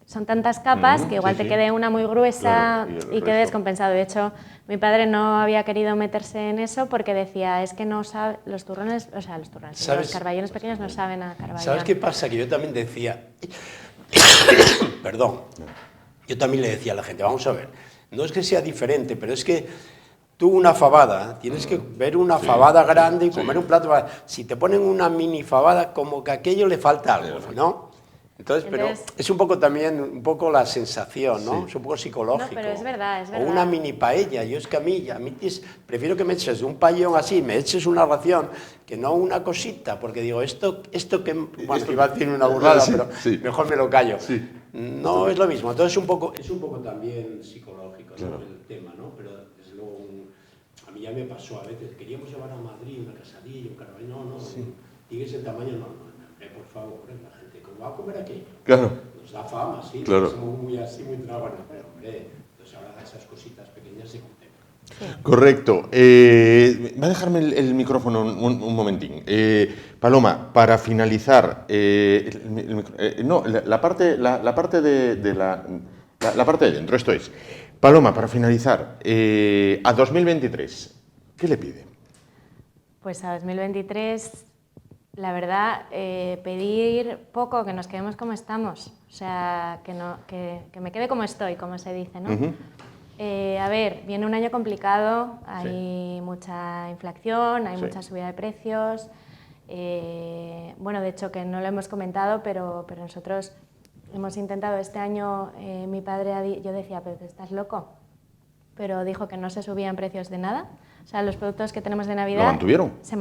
S3: son tantas capas que igual te quede una muy gruesa, claro, y quede descompensado. De hecho, mi padre no había querido meterse en eso porque decía, es que no sabe, los turrones, los Carballones pequeños no saben a Carballón.
S2: ¿Sabes qué pasa? Que yo también decía, perdón, yo también le decía a la gente, vamos a ver, no es que sea diferente, pero es que tú una fabada, tienes que ver una fabada grande y comer un plato. Si te ponen una mini fabada, como que a aquello le falta algo, ¿no? Entonces, pero es un poco también, un poco la sensación, ¿no? Es un poco psicológico.
S3: No, pero es verdad, es verdad.
S2: O una mini paella, yo es que a mí prefiero que me eches un paellón así, me eches una ración, que no una cosita, porque digo, esto que, bueno, iba a decir una burrada, pero mejor me lo callo. No es lo mismo, entonces es un poco también psicológico, ¿no? El tema, ¿no? Pero desde luego, a mí ya me pasó a veces, queríamos llevar a Madrid una quesadilla, un Carballón, no, tiene ese tamaño, por favor, la gente, ¿cómo va a comer aquí?
S1: Claro.
S2: Nos da fama, sí,
S1: claro.
S2: Somos muy así, muy trábanos, pero hombre, entonces ahora esas cositas pequeñas se contemplan.
S1: Correcto. Va a dejarme el micrófono un momentín. Paloma, para finalizar, la parte de dentro, esto es. Paloma, para finalizar, a 2023, ¿qué le pide?
S3: Pues a 2023, la verdad, pedir poco, que nos quedemos como estamos. O sea, que me quede como estoy, como se dice, ¿no? A ver, viene un año complicado, hay mucha inflación, hay mucha subida de precios. Bueno, de hecho, que no lo hemos comentado, pero nosotros hemos intentado este año, mi padre, yo decía, pero ¿estás loco? Pero dijo que no se subían precios de nada. O sea, los productos que tenemos de Navidad...
S1: ¿Lo mantuvieron?
S3: Se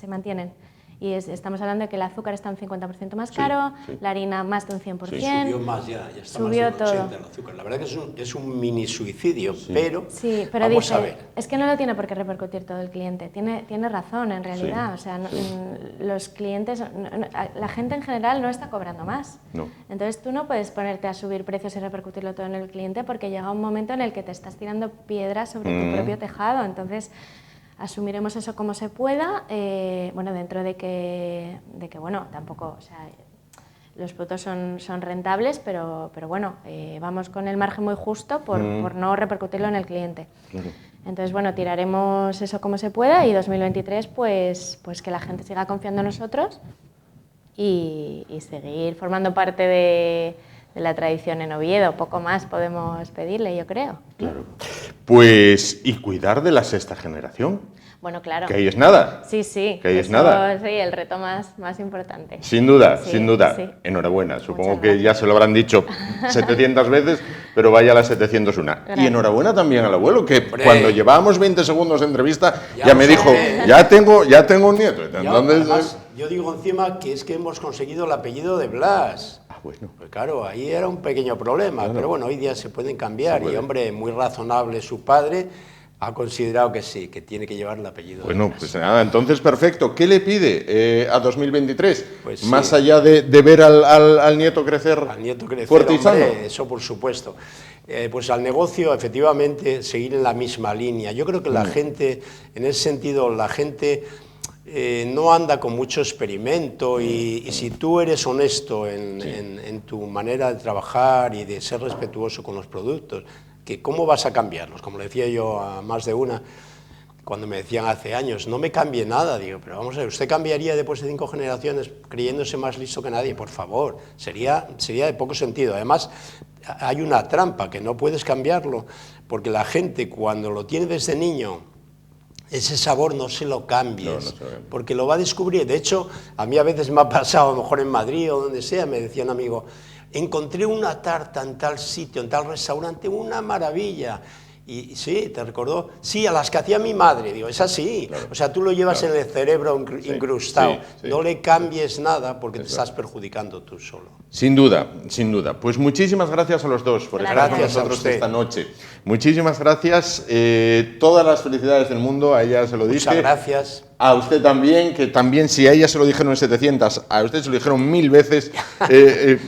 S3: mantienen. Y estamos hablando de que el azúcar está un 50% más caro, la harina más de un 100%.
S2: Sí, subió más ya está
S3: subió
S2: más de un 80%
S3: todo.
S2: el azúcar. La verdad que es un mini suicidio, pero
S3: vamos
S2: dice,
S3: a ver. Es que no lo tiene por qué repercutir todo el cliente. Tiene razón, en realidad. O sea, los clientes, la gente en general no está cobrando más.
S1: No.
S3: Entonces tú no puedes ponerte a subir precios y repercutirlo todo en el cliente porque llega un momento en el que te estás tirando piedras sobre tu propio tejado. Entonces... asumiremos eso como se pueda, bueno, dentro de que bueno, tampoco, o sea, los productos son rentables, pero bueno, vamos con el margen muy justo por no repercutirlo en el cliente. Claro. Entonces, bueno, tiraremos eso como se pueda y 2023, pues que la gente siga confiando en nosotros y seguir formando parte de la tradición en Oviedo. Poco más podemos pedirle, yo creo.
S1: Claro. Pues, y cuidar de la sexta generación.
S3: Bueno, claro.
S1: Que ahí es nada.
S3: Sí.
S1: Que ahí es nada.
S3: Sí, el reto más importante.
S1: Sin duda,
S3: sí,
S1: sin duda. Sí. Enhorabuena. Supongo que ya se lo habrán dicho 700 veces, pero vaya a la 701. Gracias. Y enhorabuena también al abuelo, que cuando llevábamos 20 segundos de entrevista, ya me dijo, ya tengo un nieto.
S2: Además, yo digo encima que es que hemos conseguido el apellido de Blas.
S1: Bueno.
S2: Pues claro, ahí era un pequeño problema, pero bueno, hoy día se pueden cambiar y hombre, muy razonable su padre, ha considerado que sí, que tiene que llevar el apellido.
S1: Bueno, pues nada, entonces perfecto. ¿Qué le pide a 2023?
S2: Pues
S1: más
S2: sí.
S1: allá de ver al nieto crecer,
S2: Al nieto crecer,
S1: fuerte y sano.
S2: hombre, eso por supuesto. Pues al negocio, efectivamente, seguir en la misma línea. Yo creo que la gente, en ese sentido, la gente no anda con mucho experimento y si tú eres honesto en tu manera de trabajar y de ser respetuoso con los productos, que ¿cómo vas a cambiarlos? Como le decía yo a más de una, cuando me decían hace años, no me cambie nada, digo, pero vamos a ver, ¿usted cambiaría después de 5 generaciones creyéndose más listo que nadie? Por favor, sería de poco sentido. Además, hay una trampa, que no puedes cambiarlo, porque la gente cuando lo tiene desde niño, ese sabor no se lo cambies, porque lo va a descubrir. De hecho, a mí a veces me ha pasado, a lo mejor en Madrid o donde sea, me decía un amigo, encontré una tarta en tal sitio, en tal restaurante, una maravilla. Y sí, ¿te recordó? Sí, a las que hacía mi madre. Digo, es así. Claro. O sea, tú lo llevas en el cerebro incrustado. Sí. No le cambies nada porque te estás perjudicando tú solo.
S1: Sin duda, sin duda. Pues muchísimas gracias a los dos por estar con nosotros esta noche. Muchísimas gracias. Todas las felicidades del mundo. A ella se lo dije.
S2: Muchas gracias.
S1: A usted también, que también si a ella se lo dijeron 700, a usted se lo dijeron 1000 veces,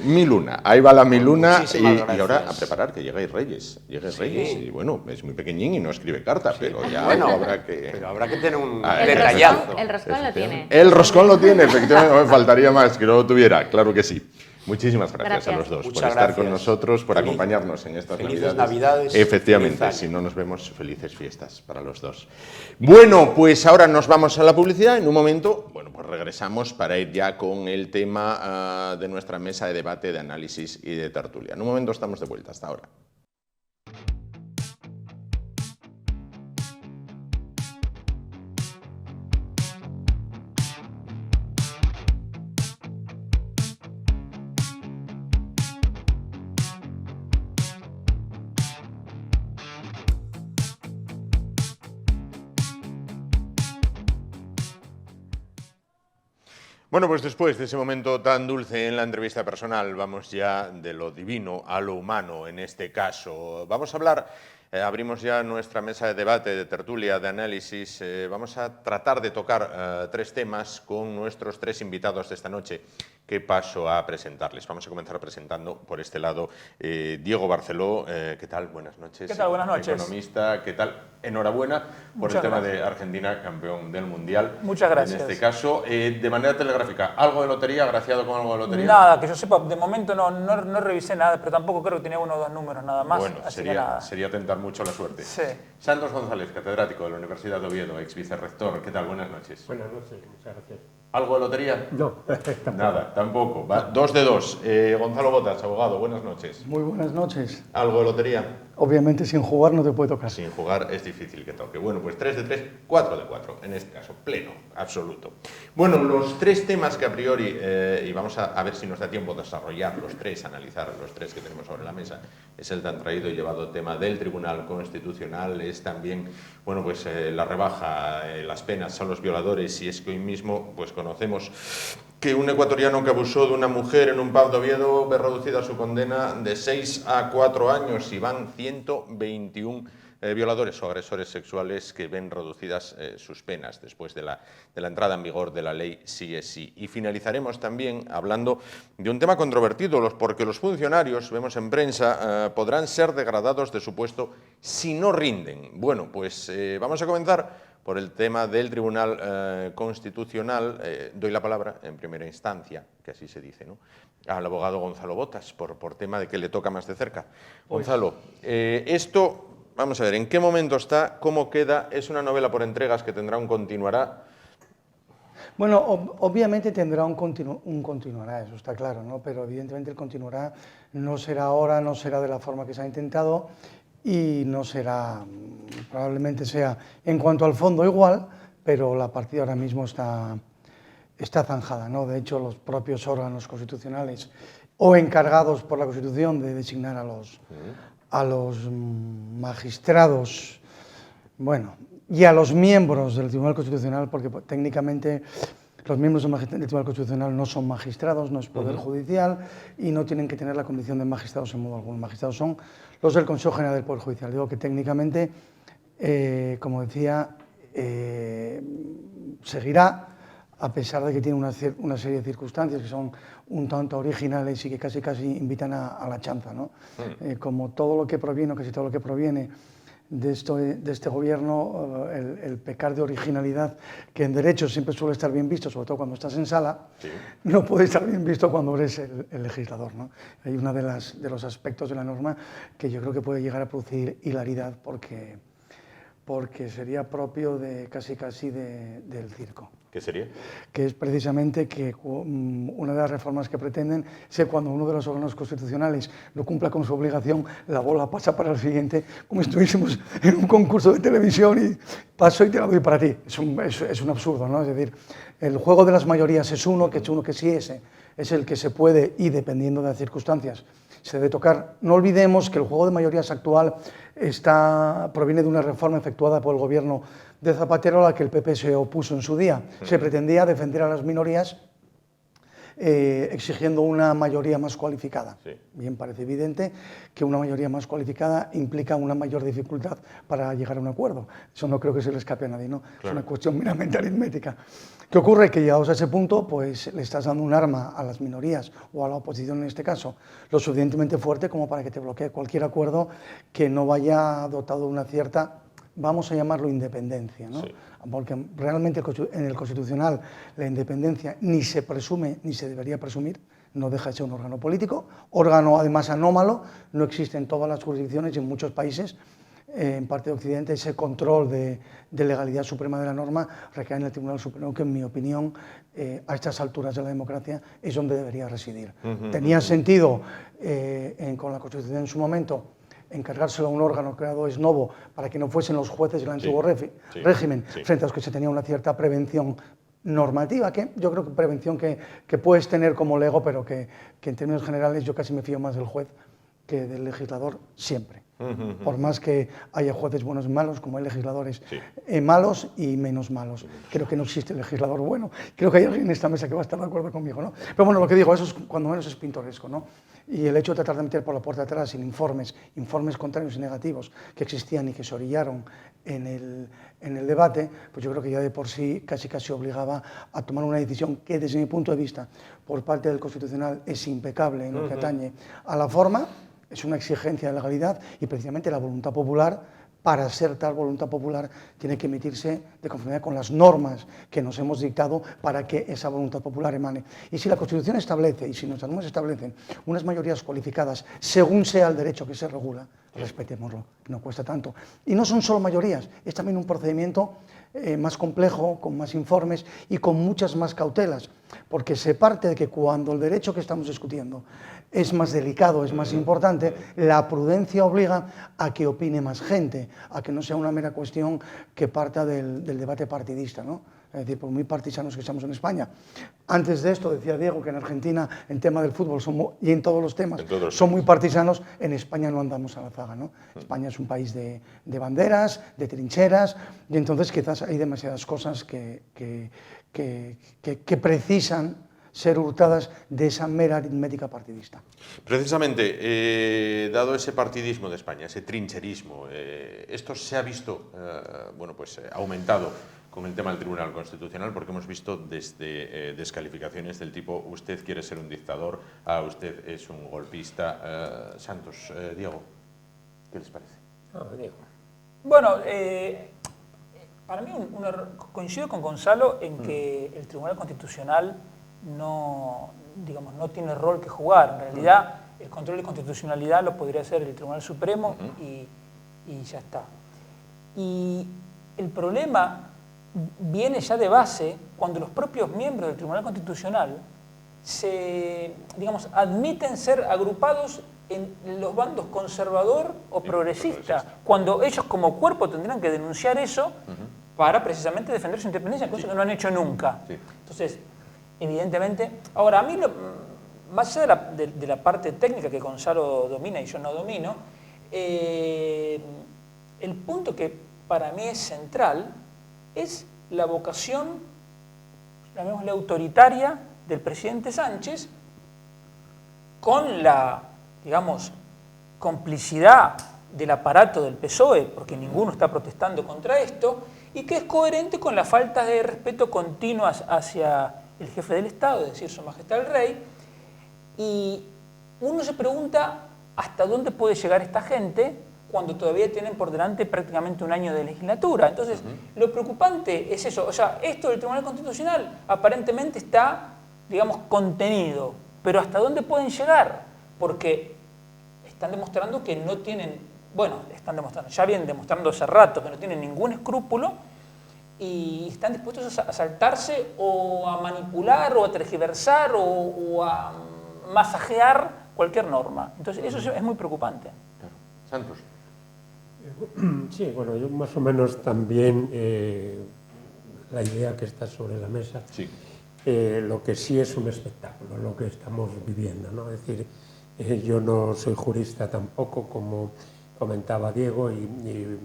S1: 1001. Ahí va la 1001 y ahora a preparar que lleguéis Reyes. Lleguéis Reyes y bueno, es muy pequeñín y no escribe carta, pero ya
S2: bueno,
S1: habrá que...
S2: Pero habrá que tener un
S3: detallazo. El roscón lo tiene.
S1: El roscón lo tiene, efectivamente, no me faltaría más que no lo tuviera, claro que sí. Muchísimas gracias a los dos por estar con nosotros, por acompañarnos en estas Navidades. Efectivamente, si no nos vemos, felices fiestas para los dos. Bueno, pues ahora nos vamos a la publicidad. En un momento, bueno, pues regresamos para ir ya con el tema de nuestra mesa de debate, de análisis y de tertulia. En un momento estamos de vuelta, hasta ahora. Bueno, pues después de ese momento tan dulce en la entrevista personal, vamos ya de lo divino a lo humano en este caso. Vamos a hablar, abrimos ya nuestra mesa de debate, de tertulia, de análisis. Vamos a tratar de tocar 3 temas con nuestros 3 invitados de esta noche, que paso a presentarles. Vamos a comenzar presentando por este lado Diego Barceló. ¿Qué tal? Buenas noches.
S4: ¿Qué tal? Buenas noches.
S1: Economista. ¿Qué tal? Enhorabuena por el tema de Argentina, campeón del Mundial.
S4: Muchas gracias.
S1: En este caso, de manera telegráfica, ¿algo de lotería? ¿Agraciado con algo de lotería?
S4: Nada, que yo sepa, de momento no revisé nada, pero tampoco creo que tenía 1 o 2 números nada más.
S1: Bueno, sería tentar mucho la suerte.
S4: Sí.
S1: Santos González, catedrático de la Universidad de Oviedo, ex vicerrector. ¿Qué tal? Buenas noches.
S5: Buenas noches, muchas gracias.
S1: ¿Algo de lotería?
S5: No, tampoco.
S1: Nada, tampoco. Va, 2 de 2. Gonzalo Botas, abogado, buenas noches.
S6: Muy buenas noches.
S1: ¿Algo de lotería?
S6: Obviamente sin jugar no te puede tocar.
S1: Sin jugar es difícil que toque. Bueno, pues 3 de 3, 4 de 4, en este caso, pleno, absoluto. Bueno, los 3 temas que a priori, y vamos a ver si nos da tiempo de desarrollar los 3, analizar los 3 que tenemos sobre la mesa, es el tan traído y llevado tema del Tribunal Constitucional, es también, bueno, pues la rebaja, las penas a los violadores, y es que hoy mismo, pues conocemos que un ecuatoriano que abusó de una mujer en un pub de Oviedo ve reducida su condena de 6 a 4 años y van 121 violadores o agresores sexuales que ven reducidas sus penas después de la entrada en vigor de la ley Sí es Sí. Y finalizaremos también hablando de un tema controvertido, porque los funcionarios, vemos en prensa, podrán ser degradados de su puesto si no rinden. Bueno, pues vamos a comenzar por el tema del Tribunal Constitucional. Doy la palabra en primera instancia, que así se dice, ¿no?, al abogado Gonzalo Botas, por tema de que le toca más de cerca. Gonzalo, esto, vamos a ver, ¿en qué momento está? ¿Cómo queda? ¿Es una novela por entregas que tendrá un continuará?
S6: Bueno, obviamente tendrá un continuará, eso está claro, ¿no? Pero evidentemente el continuará no será ahora, no será de la forma que se ha intentado y no será, probablemente sea en cuanto al fondo igual, pero la partida ahora mismo está zanjada, ¿no? De hecho, los propios órganos constitucionales o encargados por la Constitución de designar a los magistrados, bueno, y a los miembros del Tribunal Constitucional, porque técnicamente los miembros del Tribunal Constitucional no son magistrados, no es poder judicial y no tienen que tener la condición de magistrados en modo alguno. Magistrados son los del Consejo General del Poder Judicial. Digo que técnicamente como decía, seguirá, a pesar de que tiene una serie de circunstancias que son un tanto originales y que casi invitan a la chanza, ¿no? Como todo lo que proviene, o casi todo lo que proviene de este gobierno, el pecar de originalidad, que en derecho siempre suele estar bien visto, sobre todo cuando estás en sala, sí, no puede estar bien visto cuando eres el legislador, ¿no? Hay uno de los aspectos de la norma que yo creo que puede llegar a producir hilaridad porque sería propio de casi del circo.
S1: ¿Qué sería?
S6: Que es precisamente que una de las reformas que pretenden es que cuando uno de los órganos constitucionales no cumpla con su obligación, la bola pasa para el siguiente, como si estuviésemos en un concurso de televisión y paso y te la doy para ti. Es un absurdo, ¿no? Es decir, el juego de las mayorías es uno que sí es el que se puede, y dependiendo de las circunstancias, se debe tocar. No olvidemos que el juego de mayorías actual proviene de una reforma efectuada por el gobierno de Zapatero a la que el PP se opuso en su día. Se pretendía defender a las minorías exigiendo una mayoría más cualificada. Sí. Bien, parece evidente que una mayoría más cualificada implica una mayor dificultad para llegar a un acuerdo. Eso no creo que se le escape a nadie, ¿no? Claro. Es una cuestión meramente aritmética. ¿Qué ocurre? Que llegados a ese punto, pues le estás dando un arma a las minorías, o a la oposición en este caso, lo suficientemente fuerte como para que te bloquee cualquier acuerdo que no vaya dotado de una cierta, vamos a llamarlo, independencia, ¿no? Sí. Porque realmente en el Constitucional la independencia ni se presume ni se debería presumir, no deja de ser un órgano político, órgano además anómalo, no existe en todas las jurisdicciones y en muchos países, en parte de Occidente, ese control de legalidad suprema de la norma recae en el Tribunal Supremo, que en mi opinión, a estas alturas de la democracia, es donde debería residir. Tenía sentido, con la Constitución en su momento, encargárselo a un órgano creado ex novo para que no fuesen los jueces del antiguo régimen, frente a los que se tenía una cierta prevención normativa, que yo creo que prevención que puedes tener como lego, pero que en términos generales yo casi me fío más del juez que del legislador siempre. Por más que haya jueces buenos y malos, como hay legisladores malos y menos malos. Creo que no existe legislador bueno. Creo que hay alguien en esta mesa que va a estar de acuerdo conmigo, ¿no? Pero bueno, lo que digo, eso es, cuando menos es pintoresco, ¿no? Y el hecho de tratar de meter por la puerta de atrás sin informes contrarios y negativos que existían y que se orillaron en el debate, pues yo creo que ya de por sí casi obligaba a tomar una decisión que, desde mi punto de vista, por parte del Constitucional es impecable en lo que atañe a la forma. Es una exigencia de legalidad y precisamente la voluntad popular, para ser tal voluntad popular, tiene que emitirse de conformidad con las normas que nos hemos dictado para que esa voluntad popular emane. Y si la Constitución establece, y si nuestras normas establecen, unas mayorías cualificadas, según sea el derecho que se regula, respetémoslo, no cuesta tanto. Y no son solo mayorías, es también un procedimiento más complejo, con más informes y con muchas más cautelas, porque se parte de que cuando el derecho que estamos discutiendo es más delicado, es más importante, la prudencia obliga a que opine más gente, a que no sea una mera cuestión que parta del debate partidista, ¿no? Es decir, por muy partisanos que estamos en España. Antes de esto, decía Diego, que en Argentina, en tema del fútbol, y en todos los temas, son muy partisanos. En España no andamos a la zaga, ¿no? España es un país de banderas, de trincheras, y entonces quizás hay demasiadas cosas que precisan ser hurtadas de esa mera aritmética partidista.
S1: Precisamente, dado ese partidismo de España, ese trincherismo, esto se ha visto aumentado con el tema del Tribunal Constitucional, porque hemos visto desde descalificaciones del tipo usted quiere ser un dictador, a usted es un golpista. Santos, Diego, ¿qué les parece?
S4: Diego. Bueno, para mí coincido con Gonzalo en que el Tribunal Constitucional no tiene rol que jugar. En realidad, el control de constitucionalidad lo podría hacer el Tribunal Supremo y ya está. Y el problema viene ya de base cuando los propios miembros del Tribunal Constitucional admiten ser agrupados en los bandos conservador o progresista, cuando ellos como cuerpo tendrán que denunciar eso para precisamente defender su independencia, cosa que no han hecho nunca. Entonces, evidentemente, ahora a mí, más allá de la parte técnica que Gonzalo domina y yo no domino, el punto que para mí es central es la vocación, llamémosle autoritaria, del presidente Sánchez, con la, complicidad del aparato del PSOE, porque ninguno está protestando contra esto, y que es coherente con la falta de respeto continuas hacia el jefe del Estado, es decir, Su Majestad el Rey. Y uno se pregunta hasta dónde puede llegar esta gente cuando todavía tienen por delante prácticamente un año de legislatura. Entonces, lo preocupante es eso. O sea, esto del Tribunal Constitucional aparentemente está, digamos, contenido. Pero ¿hasta dónde pueden llegar? Porque están demostrando que no tienen, bueno, ya vienen demostrando hace rato que no tienen ningún escrúpulo y están dispuestos a saltarse o a manipular o a tergiversar o a masajear cualquier norma. Entonces, eso es muy preocupante.
S1: Claro. Santos.
S5: Sí, bueno, yo más o menos también la idea que está sobre la mesa,
S1: Sí.
S5: Lo que sí es un espectáculo, lo que estamos viviendo, ¿no? Es decir, yo no soy jurista tampoco, como comentaba Diego, y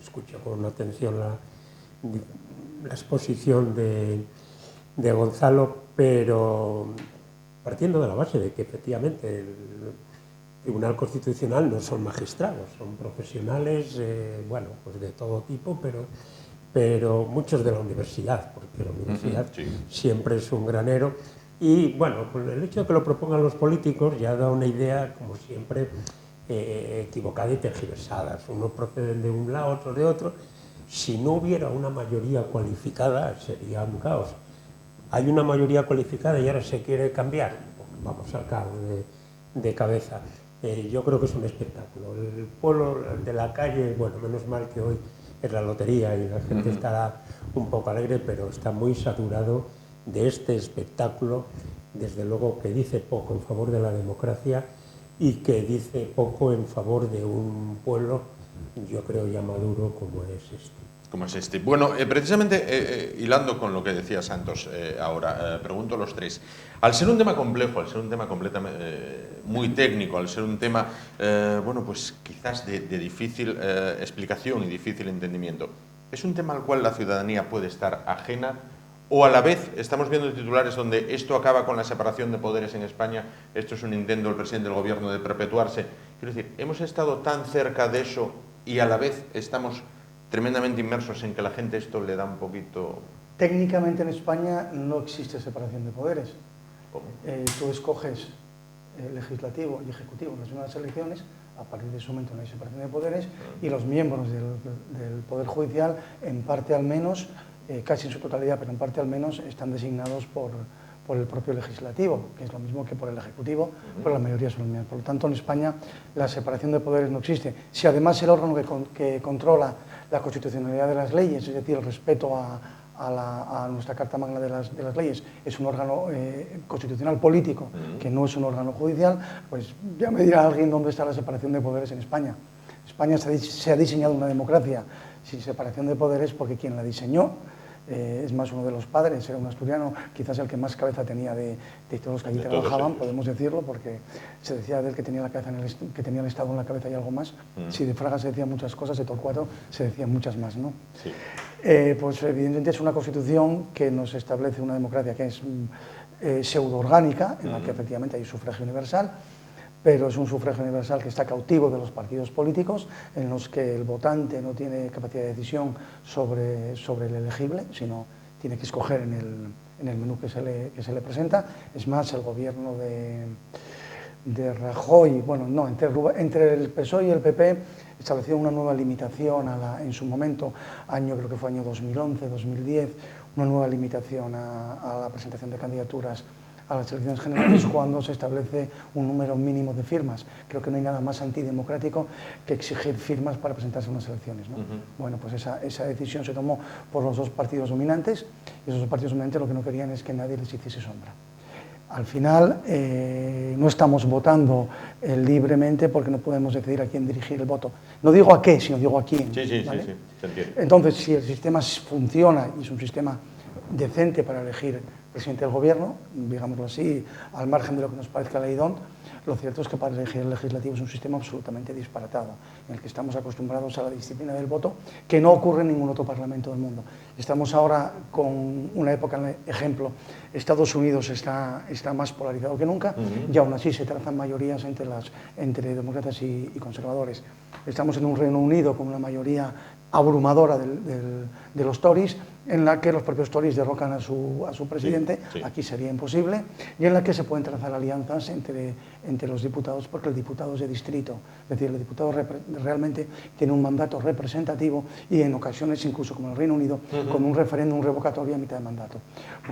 S5: escucho con atención la exposición de Gonzalo, pero partiendo de la base de que efectivamente el Tribunal Constitucional no son magistrados, son profesionales, bueno, pues de todo tipo, pero muchos de la universidad, porque la universidad siempre es un granero. Y bueno, pues el hecho de que lo propongan los políticos ya da una idea, como siempre, equivocada y tergiversada. Unos proceden de un lado, otros de otro. Si no hubiera una mayoría cualificada, sería un caos. Hay una mayoría cualificada y ahora se quiere cambiar. Vamos al cabo de cabeza. Yo creo que es un espectáculo. El pueblo de la calle, bueno, menos mal que hoy es la lotería y la gente estará un poco alegre, pero está muy saturado de este espectáculo, desde luego que dice poco en favor de la democracia y que dice poco en favor de un pueblo, yo creo, ya maduro como es este.
S1: Como es este. Bueno, precisamente hilando con lo que decía Santos ahora, pregunto a los tres. Al ser un tema complejo, al ser un tema completamente muy técnico, al ser un tema, bueno, pues quizás de difícil explicación y difícil entendimiento, ¿es un tema al cual la ciudadanía puede estar ajena? ¿O a la vez estamos viendo titulares donde esto acaba con la separación de poderes en España, esto es un intento del presidente del gobierno de perpetuarse? Quiero decir, hemos estado tan cerca de eso y a la vez estamos tremendamente inmersos en que la gente esto le da un poquito...
S6: Técnicamente en España no existe separación de poderes. Tú escoges legislativo y ejecutivo en las nuevas elecciones, a partir de ese momento no hay separación de poderes, y los miembros del Poder Judicial, en parte al menos, casi en su totalidad, pero en parte al menos, están designados por el propio legislativo, que es lo mismo que por el ejecutivo, pero la mayoría son los mismos. Por lo tanto, en España la separación de poderes no existe. Si además el órgano que controla la constitucionalidad de las leyes, es decir, el respeto a nuestra Carta Magna de las leyes, es un órgano constitucional político, que no es un órgano judicial, pues ya me dirá alguien dónde está la separación de poderes en España. España se ha diseñado una democracia sin separación de poderes porque quien la diseñó, es más uno de los padres, era un asturiano, quizás el que más cabeza tenía de todos los que allí trabajaban, podemos decirlo, porque se decía de él que tenía la cabeza que tenía el Estado en la cabeza y algo más. Si de Fraga se decían muchas cosas, de Torcuato se decían muchas más, ¿no?
S1: Sí.
S6: Pues evidentemente es una constitución que nos establece una democracia que es pseudo-orgánica, en la que efectivamente hay sufragio universal, pero es un sufragio universal que está cautivo de los partidos políticos, en los que el votante no tiene capacidad de decisión sobre el elegible, sino tiene que escoger en el menú que se le presenta. Es más, el gobierno de Rajoy, bueno, no, entre el PSOE y el PP estableció una nueva limitación en su momento, creo que fue año 2011, 2010, una nueva limitación a la presentación de candidaturas a las elecciones generales cuando se establece un número mínimo de firmas. Creo que no hay nada más antidemocrático que exigir firmas para presentarse a unas elecciones, ¿no? Bueno, pues esa decisión se tomó por los dos partidos dominantes, y esos dos partidos dominantes lo que no querían es que nadie les hiciese sombra. Al final no estamos votando libremente porque no podemos decidir a quién dirigir el voto. No digo a qué, sino digo a quién.
S1: Sí,
S6: ¿vale?
S1: sí, se entiende.
S6: Entonces, si el sistema funciona y es un sistema decente para elegir presidente del gobierno, digámoslo así, al margen de lo que nos parezca la idón, lo cierto es que para elegir el legislativo es un sistema absolutamente disparatado, en el que estamos acostumbrados a la disciplina del voto, que no ocurre en ningún otro parlamento del mundo. Estamos ahora con una época, ejemplo, Estados Unidos está más polarizado que nunca, y aún así se trazan mayorías entre demócratas y conservadores. Estamos en un Reino Unido con una mayoría abrumadora de los Tories, en la que los propios Tories derrocan a su presidente,
S1: sí.
S6: aquí sería imposible, y en la que se pueden trazar alianzas entre los diputados, porque el diputado es de distrito, es decir, el diputado realmente tiene un mandato representativo y en ocasiones, incluso como en el Reino Unido, con un referéndum revocatorio a mitad de mandato,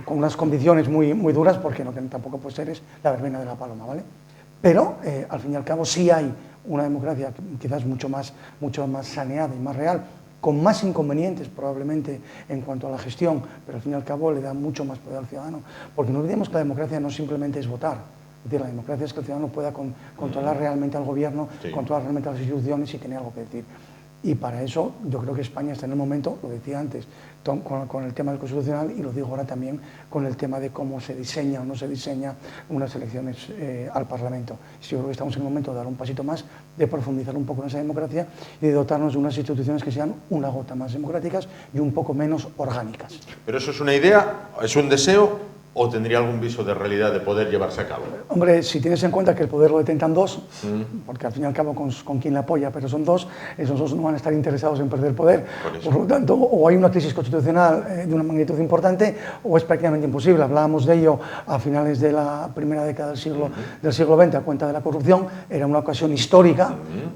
S6: con unas condiciones muy, muy duras, porque no, tampoco puede ser la verbena de la paloma, ¿vale? Pero, al fin y al cabo, sí hay una democracia quizás mucho más saneada y más real, con más inconvenientes probablemente en cuanto a la gestión, pero al fin y al cabo le da mucho más poder al ciudadano, porque no olvidemos que la democracia no simplemente es votar, es decir, la democracia es que el ciudadano pueda controlar realmente al gobierno, controlar realmente a las instituciones y tener algo que decir. Y para eso yo creo que España está en el momento, lo decía antes, con el tema del constitucional y lo digo ahora también con el tema de cómo se diseña o no se diseña unas elecciones al Parlamento. Yo creo que estamos en el momento de dar un pasito más, de profundizar un poco en esa democracia y de dotarnos de unas instituciones que sean una gota más democráticas y un poco menos orgánicas.
S1: ¿Pero eso es una idea, es un deseo o tendría algún viso de realidad de poder llevarse a cabo?
S6: Hombre, si tienes en cuenta que el poder lo detentan dos, porque al fin y al cabo con quien le apoya, pero son dos, esos dos no van a estar interesados en perder el poder. Por lo tanto, o hay una crisis constitucional de una magnitud importante o es prácticamente imposible. Hablábamos de ello a finales de la primera década del siglo XX a cuenta de la corrupción. Era una ocasión histórica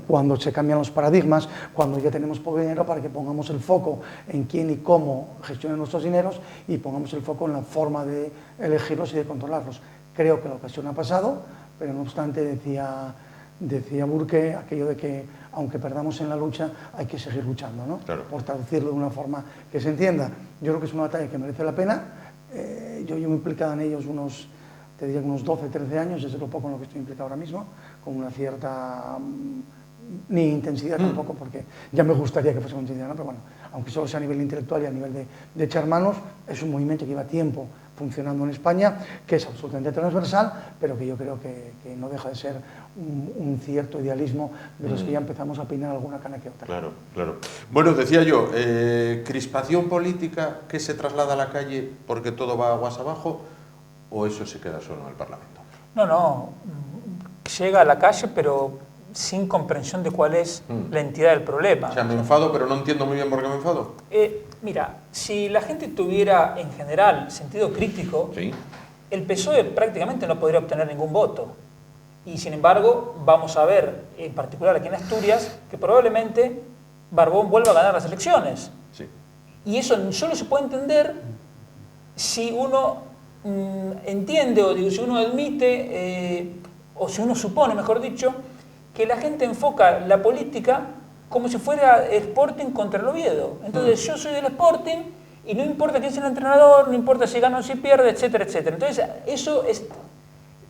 S6: cuando se cambian los paradigmas, cuando ya tenemos poco dinero para que pongamos el foco en quién y cómo gestionan nuestros dineros y pongamos el foco en la forma de elegirlos y de controlarlos. Creo que la ocasión ha pasado, pero no obstante decía Burke aquello de que aunque perdamos en la lucha hay que seguir luchando, ¿no?
S1: Claro.
S6: Por traducirlo de una forma que se entienda. Yo creo que es una batalla que merece la pena. Yo me he implicado en ellos unos 12, 13 años, es lo poco en lo que estoy implicado ahora mismo, con una cierta ni intensidad tampoco, porque ya me gustaría que fuese con intensidad, ¿no? Pero bueno, aunque solo sea a nivel intelectual y a nivel de echar manos, es un movimiento que lleva tiempo funcionando en España, que es absolutamente transversal, pero que yo creo que no deja de ser un cierto idealismo de los que ya empezamos a peinar alguna cana que otra.
S1: Claro, claro. Bueno, decía yo, crispación política que se traslada a la calle porque todo va aguas abajo, o eso se queda solo en el Parlamento.
S4: No, llega a la calle, pero sin comprensión de cuál es la entidad del problema.
S1: O sea, me enfado, pero no entiendo muy bien por qué me enfado.
S4: Mira, si la gente tuviera en general sentido crítico,
S1: Sí.
S4: el PSOE prácticamente no podría obtener ningún voto. Y sin embargo, vamos a ver, en particular aquí en Asturias, que probablemente Barbón vuelva a ganar las elecciones.
S1: Sí.
S4: Y eso solo se puede entender si uno entiende, o digo, si uno admite, o si uno supone, mejor dicho, que la gente enfoca la política como si fuera Sporting contra el Oviedo. Entonces yo soy del Sporting y no importa quién es el entrenador, no importa si gana o si pierde, etcétera, etcétera. Entonces eso es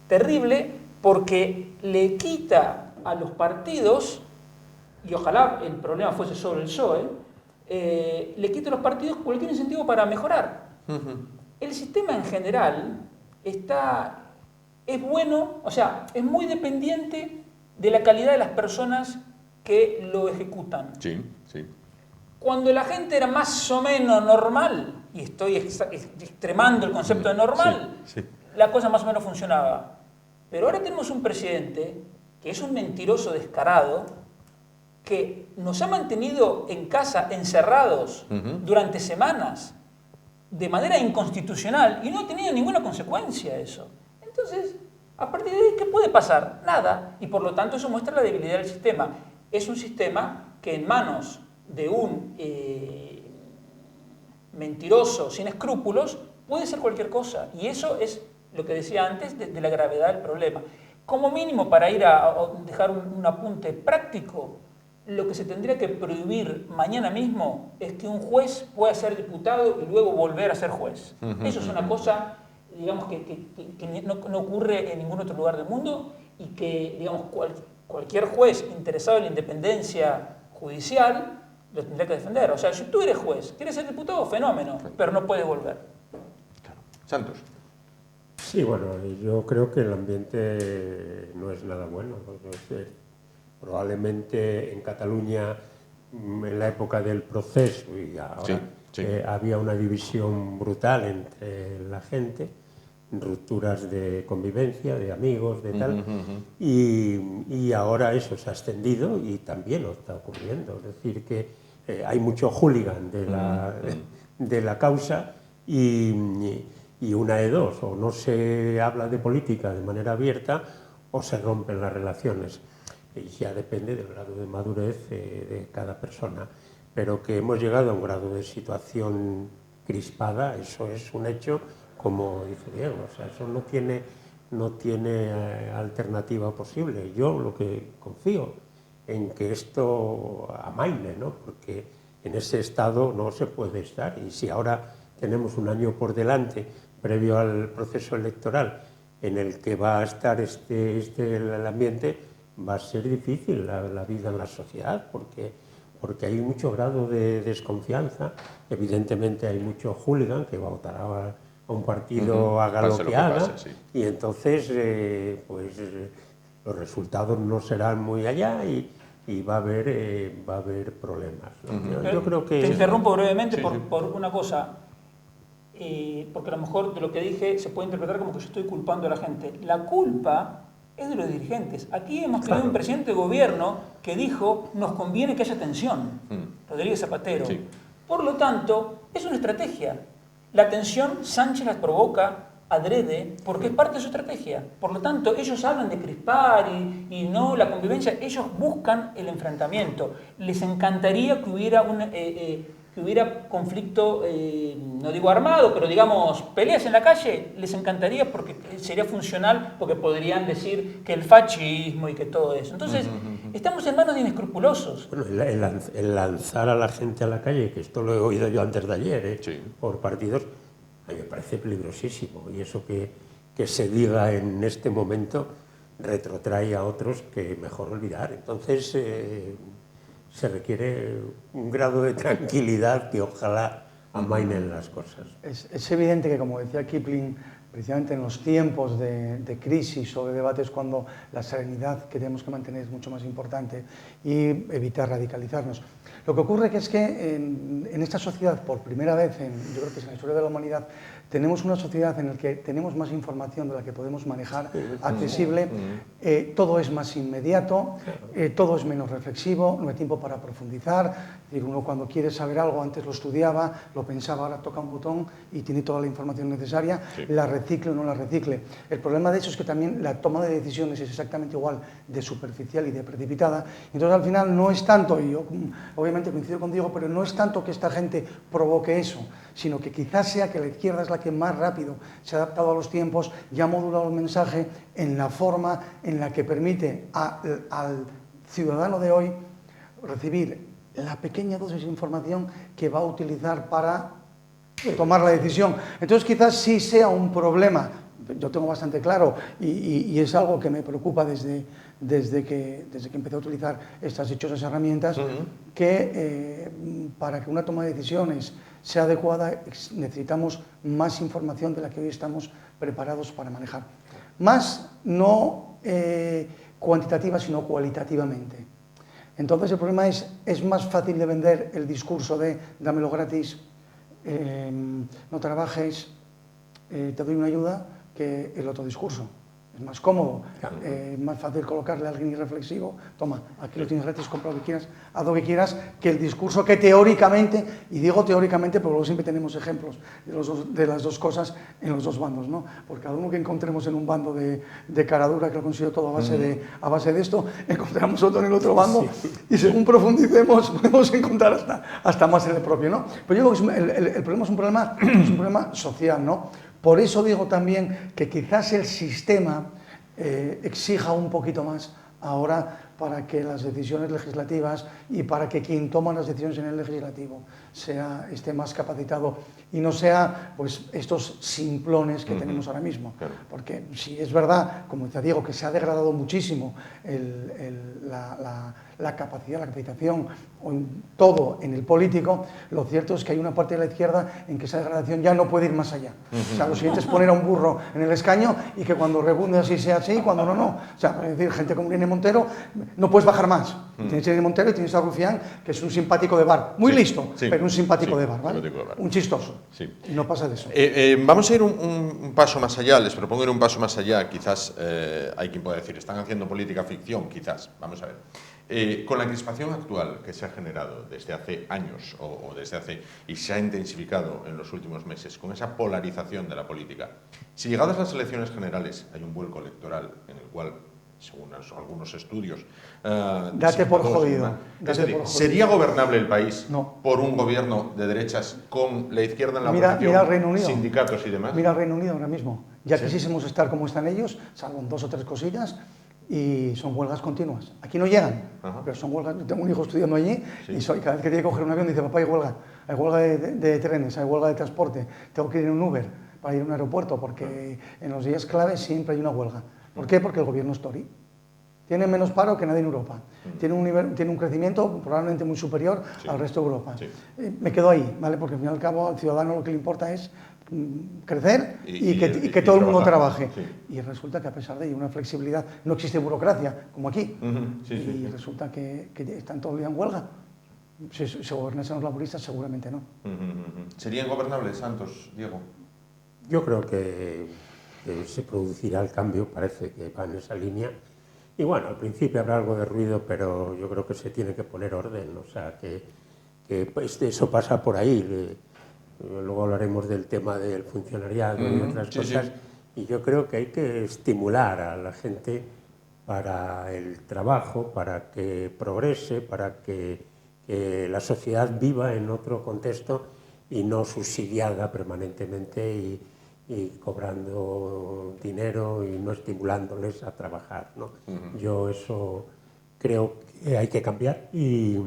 S4: terrible porque le quita a los partidos, y ojalá el problema fuese solo el PSOE, le quita a los partidos cualquier incentivo para mejorar. El sistema en general es bueno, o sea, es muy dependiente de la calidad de las personas que lo ejecutan.
S1: Sí, sí.
S4: Cuando la gente era más o menos normal, y estoy extremando el concepto de normal,
S1: sí.
S4: la cosa más o menos funcionaba. Pero ahora tenemos un presidente que es un mentiroso descarado, que nos ha mantenido en casa encerrados durante semanas de manera inconstitucional y no ha tenido ninguna consecuencia eso. Entonces, a partir de ahí, ¿qué puede pasar? Nada. Y por lo tanto eso muestra la debilidad del sistema. Es un sistema que en manos de un mentiroso sin escrúpulos puede ser cualquier cosa. Y eso es lo que decía antes de la gravedad del problema. Como mínimo, para ir a dejar un apunte práctico, lo que se tendría que prohibir mañana mismo es que un juez pueda ser diputado y luego volver a ser juez. Eso es una cosa, digamos, que no ocurre en ningún otro lugar del mundo y que, digamos, cualquier juez interesado en la independencia judicial lo tendría que defender. O sea, si tú eres juez, quieres ser diputado, fenómeno, pero no puedes volver.
S1: Claro. Santos.
S5: Sí, bueno, yo creo que el ambiente no es nada bueno. Probablemente en Cataluña, en la época del proceso y ahora,
S1: Sí.
S5: había una división brutal entre la gente rupturas de convivencia, de amigos, de tal, y ahora eso se ha extendido y también lo está ocurriendo. Es decir, que hay mucho hooligan de la causa y una de dos, o no se habla de política de manera abierta o se rompen las relaciones. Y ya depende del grado de madurez de cada persona. Pero que hemos llegado a un grado de situación crispada, eso es un hecho, como dice Diego, o sea, eso no tiene alternativa posible. Yo lo que confío en que esto amaine, ¿no? Porque en ese estado no se puede estar, y si ahora tenemos un año por delante, previo al proceso electoral, en el que va a estar el ambiente, va a ser difícil la vida en la sociedad, porque hay mucho grado de desconfianza. Evidentemente hay mucho hooligan que va a votar a un partido, haga lo que haga,
S1: pase, sí.
S5: y entonces los resultados no serán muy allá y va a haber problemas, ¿no? Yo creo que...
S4: Te interrumpo brevemente por una cosa, porque a lo mejor de lo que dije se puede interpretar como que yo estoy culpando a la gente. La culpa es de los dirigentes. Aquí hemos tenido un presidente de gobierno que dijo, nos conviene que haya tensión, Rodríguez Zapatero. Sí. Por lo tanto, es una estrategia. La tensión Sánchez la provoca adrede porque es parte de su estrategia. Por lo tanto, ellos hablan de crispar y no la convivencia, ellos buscan el enfrentamiento. Les encantaría que hubiera conflicto, no digo armado, pero digamos peleas en la calle, les encantaría porque sería funcional, porque podrían decir que el fascismo y que todo eso. Entonces, estamos en manos de inescrupulosos.
S5: Bueno, el lanzar a la gente a la calle, que esto lo he oído yo antes de ayer, por partidos, a mí me parece peligrosísimo, y eso que se diga en este momento retrotrae a otros que mejor olvidar. Entonces, se requiere un grado de tranquilidad que ojalá amainen las cosas.
S6: Es evidente que, como decía Kipling, precisamente en los tiempos de crisis o de debates, cuando la serenidad que tenemos que mantener es mucho más importante y evitar radicalizarnos. Lo que ocurre es que en esta sociedad, por primera vez, yo creo que es en la historia de la humanidad, tenemos una sociedad en la que tenemos más información de la que podemos manejar, accesible, todo es más inmediato, todo es menos reflexivo, no hay tiempo para profundizar. Es decir, uno cuando quiere saber algo, antes lo estudiaba, lo pensaba, ahora toca un botón y tiene toda la información necesaria, la recicle o no la recicle. El problema de eso es que también la toma de decisiones es exactamente igual de superficial y de precipitada. Entonces, al final, no es tanto, y yo obviamente coincido contigo, pero no es tanto que esta gente provoque eso, sino que quizás sea que la izquierda es la que más rápido se ha adaptado a los tiempos y ha modulado el mensaje en la forma en la que permite al ciudadano de hoy recibir la pequeña dosis de información que va a utilizar para tomar la decisión. Entonces, quizás sí sea un problema, yo tengo bastante claro, y es algo que me preocupa desde que empecé a utilizar estas dichosas herramientas, que para que una toma de decisiones sea adecuada necesitamos más información de la que hoy estamos preparados para manejar. Más no cuantitativa, sino cualitativamente. Entonces el problema es más fácil de vender el discurso de dámelo gratis, no trabajes, te doy una ayuda, que el otro discurso. Es más cómodo, más fácil colocarle a alguien irreflexivo, toma, aquí lo tienes gratis, compra lo que quieras, haz lo que quieras, que el discurso que teóricamente, y digo teóricamente porque luego siempre tenemos ejemplos de las dos cosas en los dos bandos, ¿no? Por cada uno que encontremos en un bando de caradura que lo consigue todo a base de esto, encontramos otro en el otro bando, y según profundicemos podemos encontrar hasta más en el propio, ¿no? Pero yo digo que el problema es un problema social, ¿no? Por eso digo también que quizás el sistema exija un poquito más ahora para que las decisiones legislativas y para que quien toma las decisiones en el legislativo esté más capacitado y no sea pues estos simplones que tenemos ahora mismo. Claro. Porque si es verdad, como decía Diego, que se ha degradado muchísimo la la capacidad, la capacitación, o en todo en el político, lo cierto es que hay una parte de la izquierda en que esa degradación ya no puede ir más allá. O sea, lo siguiente es poner a un burro en el escaño y que cuando rebunde así sea así, y cuando no, no. O sea, es decir, gente como Irene Montero, no puedes bajar más. Tienes a Irene Montero y tienes a Rufián, que es un simpático de bar. Muy listo, pero un simpático de bar, ¿vale? Un chistoso.
S1: Sí.
S6: Y no pasa de eso.
S1: Vamos a ir un paso más allá, les propongo ir un paso más allá, quizás hay quien pueda decir, están haciendo política ficción, quizás, vamos a ver. Con la crispación actual que se ha generado desde hace años o desde hace y se ha intensificado en los últimos meses, con esa polarización de la política, si llegadas las elecciones generales hay un vuelco electoral en el cual, según algunos estudios...
S6: Date por jodido.
S1: ¿Sería gobernable el país
S6: no.
S1: por un gobierno de derechas con la izquierda en la oposición,
S6: mira Reino Unido.
S1: sindicatos y demás?
S6: Mira Reino Unido ahora mismo. Ya quisiésemos estar como están ellos, salvo en 2 o 3 cosillas, y son huelgas continuas. Aquí no llegan, pero son huelgas. Yo tengo un hijo estudiando allí y cada vez que tiene que coger un avión dice, papá, hay huelga de trenes, hay huelga de transporte, tengo que ir en un Uber para ir a un aeropuerto, porque en los días claves siempre hay una huelga. ¿Por qué? Porque el gobierno es Tory. Tiene menos paro que nadie en Europa. Tiene un crecimiento probablemente muy superior al resto de Europa. Me quedo ahí, ¿vale? Porque al fin y al cabo al ciudadano lo que le importa es crecer y que todo el mundo trabaje. Y resulta que a pesar de ello, una flexibilidad, no existe burocracia, como aquí. Y resulta que están todo el día en huelga. Si gobernasen los laboristas, seguramente no.
S1: ¿Serían gobernables, Santos, Diego?
S5: Yo creo que se producirá el cambio, parece que va en esa línea. Y bueno, al principio habrá algo de ruido, pero yo creo que se tiene que poner orden, o sea, que pues, eso pasa por ahí. Luego hablaremos del tema del funcionariado y otras cosas. Y yo creo que hay que estimular a la gente para el trabajo, para que progrese, para que la sociedad viva en otro contexto y no subsidiada permanentemente y cobrando dinero y no estimulándoles a trabajar, ¿no? Yo eso creo que hay que cambiar y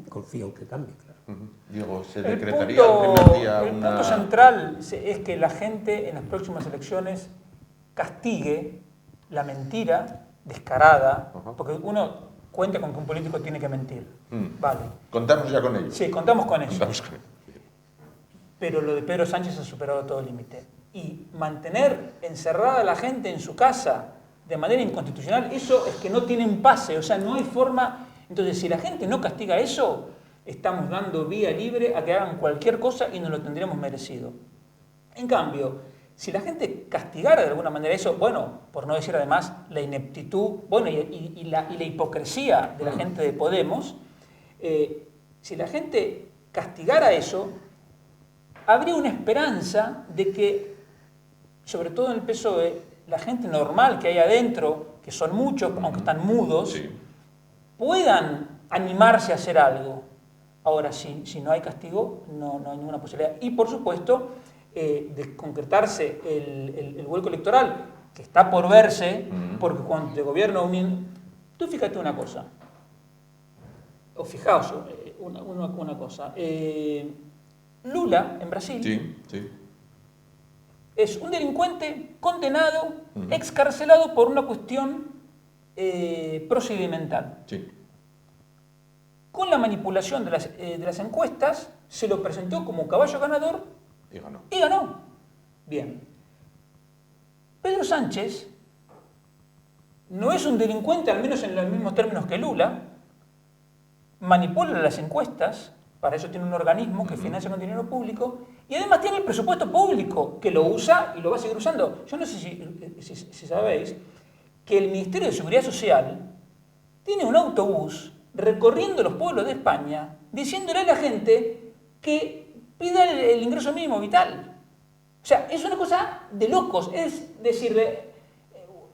S5: confío en que cambie, claro.
S1: Diego, ¿se decretaría el primer día
S4: el punto central es que la gente en las próximas elecciones castigue la mentira descarada, porque uno cuenta con que un político tiene que mentir. Vale.
S1: ¿Contamos ya con ello?
S4: Sí, contamos con eso.
S1: Contamos con ello.
S4: Pero lo de Pedro Sánchez ha superado todo límite. Y mantener encerrada a la gente en su casa de manera inconstitucional, eso es que no tienen pase, o sea, no hay forma. Entonces, si la gente no castiga eso, estamos dando vía libre a que hagan cualquier cosa y nos lo tendríamos merecido. En cambio, si la gente castigara de alguna manera eso, bueno, por no decir además la ineptitud, bueno, y la hipocresía de la gente de Podemos, si la gente castigara eso, habría una esperanza de que, sobre todo en el PSOE, la gente normal que hay adentro, que son muchos, aunque están mudos, puedan animarse a hacer algo. Ahora, si no hay castigo, no hay ninguna posibilidad. Y, por supuesto, de concretarse el vuelco electoral, que está por verse, porque cuando te gobierna un... Tú fíjate una cosa, o fijaos una cosa... Lula, en Brasil, es un delincuente condenado, excarcelado por una cuestión procedimental. Con la manipulación de las encuestas, se lo presentó como caballo ganador y ganó. Bien. Pedro Sánchez no es un delincuente, al menos en los mismos términos que Lula, manipula las encuestas. Para eso tiene un organismo que financia con dinero público y además tiene el presupuesto público que lo usa y lo va a seguir usando. Yo no sé si sabéis que el Ministerio de Seguridad Social tiene un autobús recorriendo los pueblos de España diciéndole a la gente que pida el ingreso mínimo vital. O sea, es una cosa de locos. Es decir,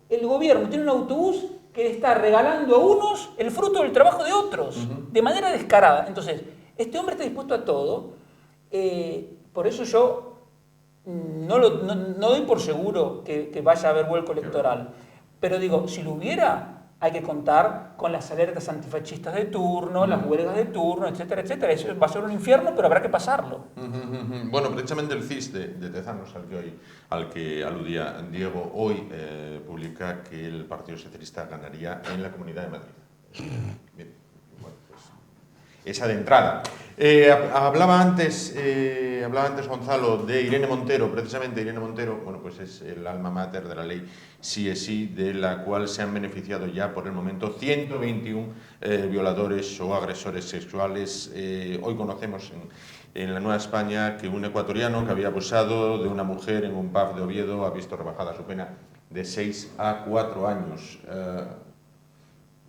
S4: el gobierno tiene un autobús que está regalando a unos el fruto del trabajo de otros, de manera descarada. Entonces, este hombre está dispuesto a todo, por eso yo no doy por seguro que vaya a haber vuelco electoral. Pero digo, si lo hubiera, hay que contar con las alertas antifascistas de turno, las huelgas de turno, etcétera, etcétera. Eso va a ser un infierno, pero habrá que pasarlo.
S1: Bueno, precisamente el CIS de Tezanos, al que aludía Diego, hoy publica que el Partido Socialista ganaría en la Comunidad de Madrid. Bien. Bueno, pues, esa de entrada. Hablaba antes Gonzalo de Irene Montero, precisamente Irene Montero, bueno, pues es el alma mater de la ley Sí es Sí, de la cual se han beneficiado ya por el momento 121 violadores o agresores sexuales. Hoy conocemos en la Nueva España que un ecuatoriano que había abusado de una mujer en un pub de Oviedo ha visto rebajada su pena de 6 a 4 años.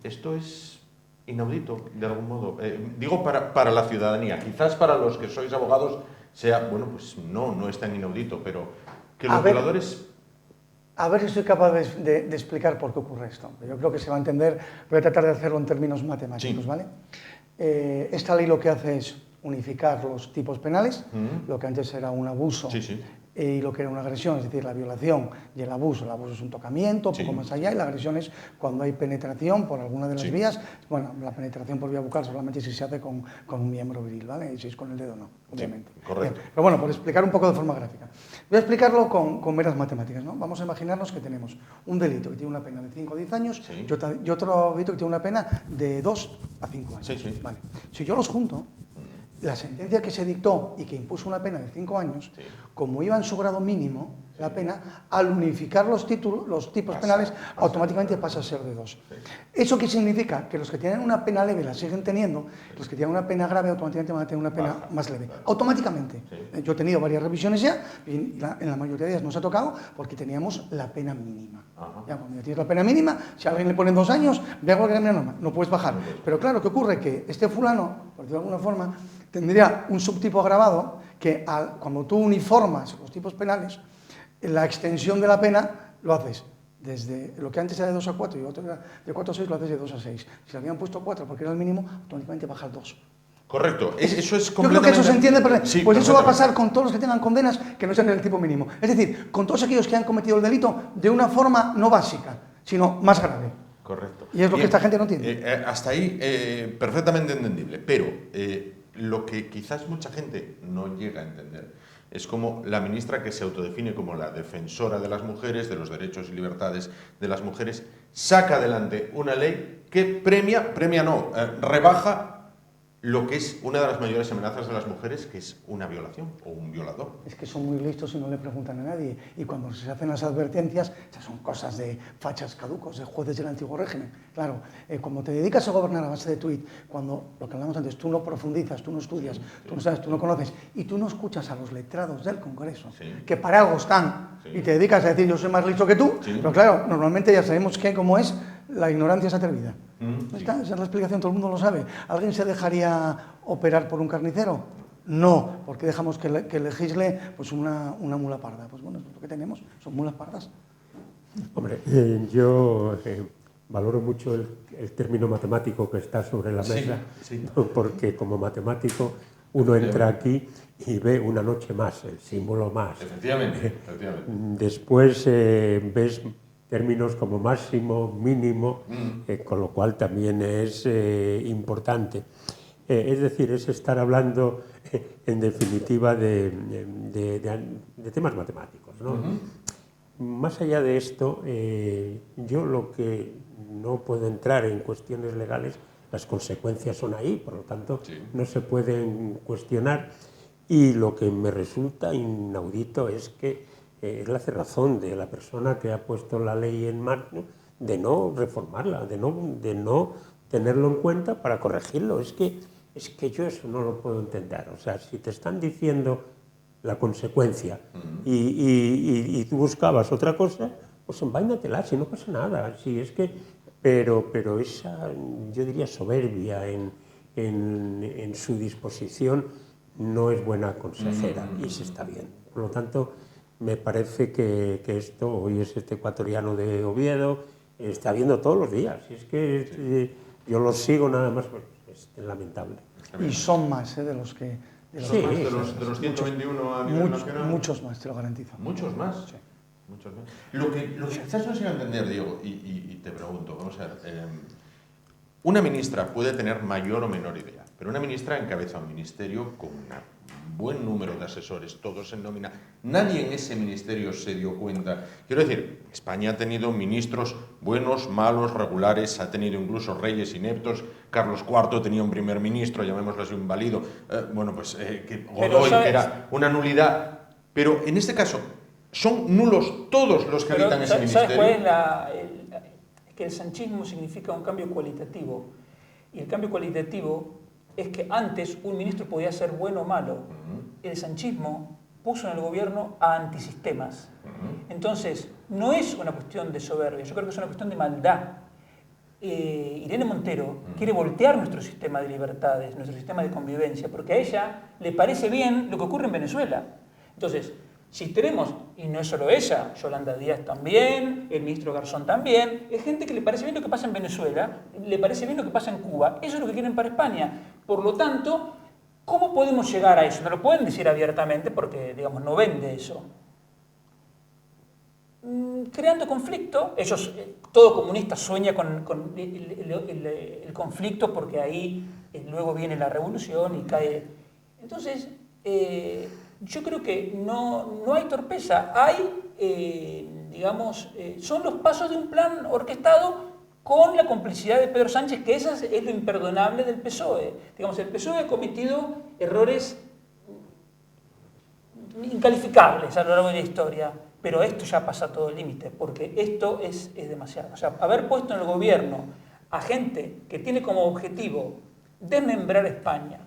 S1: Esto es inaudito, de algún modo. Digo para la ciudadanía. Quizás para los que sois abogados sea, bueno, pues no es tan inaudito, pero que los violadores...
S6: A ver si soy capaz de explicar por qué ocurre esto. Yo creo que se va a entender, voy a tratar de hacerlo en términos matemáticos, ¿vale? Esta ley lo que hace es unificar los tipos penales, lo que antes era un abuso y lo que era una agresión, es decir, la violación y el abuso. El abuso es un tocamiento, poco más allá, y la agresión es cuando hay penetración por alguna de las vías. Bueno, la penetración por vía bucal solamente si se hace con un miembro viril, ¿vale? Y si es con el dedo, no, obviamente.
S1: Correcto.
S6: Bien. Pero bueno, por explicar un poco de forma gráfica. Voy a explicarlo con meras matemáticas, ¿no? Vamos a imaginarnos que tenemos un delito que tiene una pena de 5 o 10 años y otro delito que tiene una pena de 2 a 5 años. Vale. Si yo los junto, la sentencia que se dictó y que impuso una pena de 5 años, como iba en su grado mínimo la pena, al unificar los tipos penales, automáticamente pasa a ser de 2. ¿Eso qué significa? Que los que tienen una pena leve la siguen teniendo, los que tienen una pena grave automáticamente van a tener una pena más leve. Automáticamente. Yo he tenido varias revisiones ya, y en la mayoría de ellas no se ha tocado porque teníamos la pena mínima. Ya, cuando ya tienes la pena mínima, si a alguien le ponen 2 años, ve algo que es normal, no puedes bajar. Pero claro, ¿qué ocurre? Que este fulano, por decirlo de alguna forma, tendría un subtipo agravado que cuando tú uniformas los tipos penales, la extensión de la pena lo haces desde lo que antes era de 2 a 4 y otro era de 4 a 6, lo haces de 2 a 6. Si le habían puesto 4 porque era el mínimo, automáticamente baja al 2.
S1: Correcto, eso es completamente...
S6: Yo creo que eso se entiende, pero
S1: sí,
S6: pues eso va a pasar con todos los que tengan condenas que no sean del tipo mínimo. Es decir, con todos aquellos que han cometido el delito de una forma no básica, sino más grave.
S1: Correcto.
S6: Y es lo que esta gente no entiende.
S1: Hasta ahí perfectamente entendible, pero lo que quizás mucha gente no llega a entender es como la ministra, que se autodefine como la defensora de las mujeres, de los derechos y libertades de las mujeres, saca adelante una ley que rebaja lo que es una de las mayores amenazas de las mujeres, que es una violación o un violador.
S6: Es que son muy listos y no le preguntan a nadie. Y cuando se hacen las advertencias, esas son cosas de fachas caducos, de jueces del antiguo régimen. Claro, cuando te dedicas a gobernar a base de tuit, cuando, lo que hablamos antes, tú no profundizas, tú no estudias, tú no sabes, tú no conoces, y tú no escuchas a los letrados del Congreso, que para algo están, y te dedicas a decir, yo soy más listo que tú, pero claro, normalmente ya sabemos cómo es. La ignorancia es atrevida. Esa es la explicación, todo el mundo lo sabe. ¿Alguien se dejaría operar por un carnicero? No, porque dejamos que legisle pues una mula parda. Pues bueno, es lo que tenemos, son mulas pardas.
S5: Hombre, yo valoro mucho el término matemático que está sobre la mesa, porque como matemático uno entra aquí y ve una noche más, el símbolo más.
S1: Efectivamente.
S5: Después ves términos como máximo, mínimo, con lo cual también es importante. Es decir, es estar hablando, en definitiva, de temas matemáticos, ¿no? Más allá de esto, yo lo que no puedo entrar en cuestiones legales, las consecuencias son ahí, por lo tanto, no se pueden cuestionar. Y lo que me resulta inaudito es que es la cerrazón de la persona que ha puesto la ley en marcha de no reformarla, de no tenerlo en cuenta para corregirlo. Es que yo eso no lo puedo entender. O sea, si te están diciendo la consecuencia y tú buscabas otra cosa, pues enváinatela, si no pasa nada. Si es que, pero esa, yo diría, soberbia en su disposición no es buena consejera y se está bien. Por lo tanto, me parece que esto, hoy es este ecuatoriano de Oviedo, está viendo todos los días. Y es que yo los sigo nada más, pues, es lamentable.
S6: Y son más de los que...
S1: De los 121 a nivel nacional.
S6: Muchos más, te lo garantizo.
S1: ¿Muchos más? Sí. Muchos más. Lo que quizás no se va a entender, Diego, y te pregunto, vamos a ver, una ministra puede tener mayor o menor idea, pero una ministra encabeza un ministerio con una buen número de asesores, todos en nómina. Nadie en ese ministerio se dio cuenta. Quiero decir, España ha tenido ministros buenos, malos, regulares, ha tenido incluso reyes ineptos. Carlos IV tenía un primer ministro, llamémoslo así, un válido, Godoy, que era una nulidad. Pero en este caso, son nulos todos los que habitan ese ministerio.
S4: ¿Sabes cuál es que el sanchismo significa un cambio cualitativo? Y el cambio cualitativo es que antes un ministro podía ser bueno o malo. El sanchismo puso en el gobierno a antisistemas. Entonces, no es una cuestión de soberbia, yo creo que es una cuestión de maldad. Irene Montero quiere voltear nuestro sistema de libertades, nuestro sistema de convivencia, porque a ella le parece bien lo que ocurre en Venezuela. Entonces, si tenemos, y no es solo ella, Yolanda Díaz también, el ministro Garzón también, es gente que le parece bien lo que pasa en Venezuela, le parece bien lo que pasa en Cuba, eso es lo que quieren para España. Por lo tanto, ¿cómo podemos llegar a eso? No lo pueden decir abiertamente porque, digamos, no vende eso. Creando conflicto, todo comunista sueña con el conflicto porque ahí luego viene la revolución y cae. Entonces, yo creo que no hay torpeza, hay, son los pasos de un plan orquestado con la complicidad de Pedro Sánchez, que eso es lo imperdonable del PSOE. Digamos, el PSOE ha cometido errores incalificables a lo largo de la historia, pero esto ya pasa todo el límite, porque esto es demasiado. O sea, haber puesto en el gobierno a gente que tiene como objetivo desmembrar España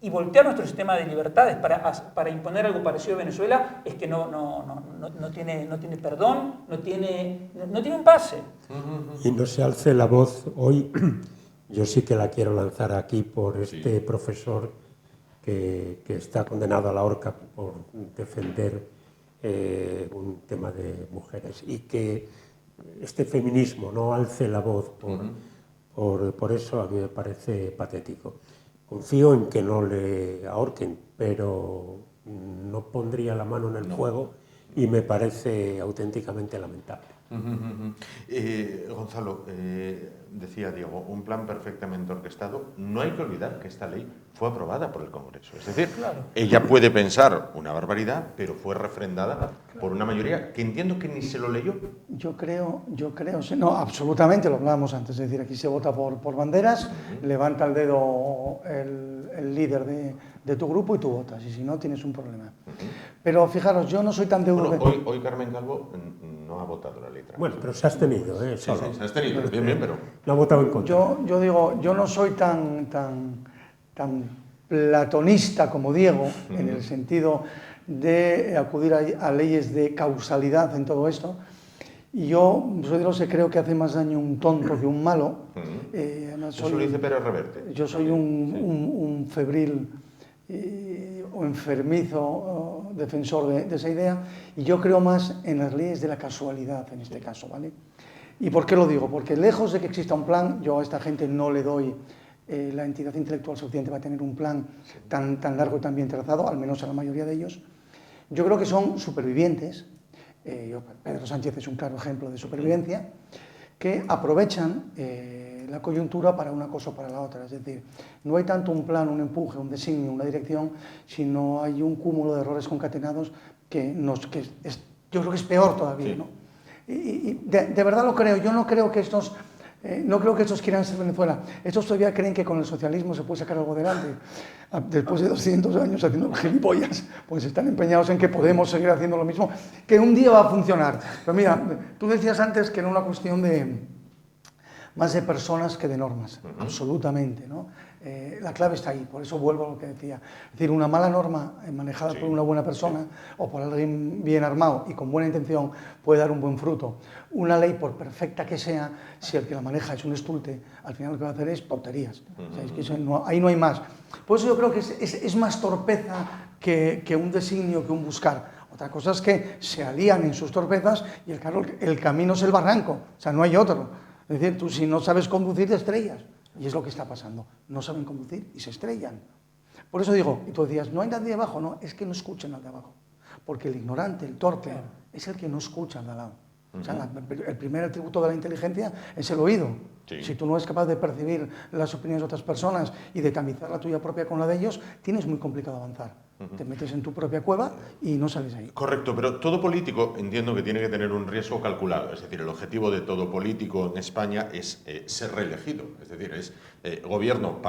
S4: y voltear nuestro sistema de libertades para imponer algo parecido a Venezuela, es que no tiene perdón, no tiene un pase.
S5: Y no se alce la voz hoy, yo sí que la quiero lanzar aquí por este profesor que está condenado a la horca por defender un tema de mujeres, y que este feminismo no alce la voz por eso, a mí me parece patético. Confío en que no le ahorquen, pero no pondría la mano en el fuego y me parece auténticamente lamentable.
S1: Gonzalo, decía Diego, un plan perfectamente orquestado. No hay que olvidar que esta ley fue aprobada por el Congreso. Es decir, ella puede pensar una barbaridad, pero fue refrendada por una mayoría que entiendo que ni se lo leyó.
S6: Yo creo, no, absolutamente, lo hablábamos antes, es decir, aquí se vota por banderas, levanta el dedo el líder de tu grupo y tú votas, y si no, tienes un problema. Pero fijaros, yo no soy tan de
S1: Hoy Carmen Calvo no ha votado la letra.
S5: Bueno, pero se ha abstenido, ¿eh?
S1: Sí, se ha abstenido, bien, pero...
S5: No ha votado en contra.
S6: Yo digo, yo no soy tan platonista como Diego, en el sentido de acudir a leyes de causalidad en todo esto. Y yo soy de los que creo que hace más daño un tonto que un malo.
S1: Eso lo dice Pérez Reverte.
S6: Yo soy un febril o enfermizo defensor de esa idea, y yo creo más en las leyes de la casualidad en este caso, ¿vale? ¿Y por qué lo digo? Porque lejos de que exista un plan, yo a esta gente no le doy la entidad intelectual suficiente para tener un plan tan largo y tan bien trazado, al menos a la mayoría de ellos. Yo creo que son supervivientes, Pedro Sánchez es un claro ejemplo de supervivencia, que aprovechan la coyuntura para una cosa o para la otra. Es decir, no hay tanto un plan, un empuje, un designio, una dirección, sino hay un cúmulo de errores concatenados que yo creo que es peor todavía, ¿no? Y de verdad lo creo. Yo no creo que estos quieran ser Venezuela. Estos todavía creen que con el socialismo se puede sacar algo adelante. Después de 200 años haciendo gilipollas, pues están empeñados en que podemos seguir haciendo lo mismo, que un día va a funcionar. Pero mira, tú decías antes que era una cuestión más de personas que de normas, absolutamente, ¿no? La clave está ahí, por eso vuelvo a lo que decía. Es decir, una mala norma manejada por una buena persona o por alguien bien armado y con buena intención puede dar un buen fruto. Una ley, por perfecta que sea, si el que la maneja es un estulte, al final lo que va a hacer es tonterías. O sea, es que ahí no hay más. Por eso yo creo que es más torpeza que un designio, que un buscar. Otra cosa es que se alían en sus torpezas y el camino es el barranco, o sea, no hay otro. Es decir, tú si no sabes conducir te estrellas. Y es lo que está pasando. No saben conducir y se estrellan. Por eso digo, y tú decías, no hay nadie de abajo. No, es que no escuchan al de abajo. Porque el ignorante, el torpe, es el que no escucha al de al lado. O sea, el primer atributo de la inteligencia es el oído.
S1: Sí.
S6: Si tú no eres capaz de percibir las opiniones de otras personas y de tamizar la tuya propia con la de ellos, tienes muy complicado avanzar. Te metes en tu propia cueva y no sales ahí.
S1: Correcto, pero todo político entiendo que tiene que tener un riesgo calculado. Es decir, el objetivo de todo político en España es ser reelegido. Es decir, es gobierno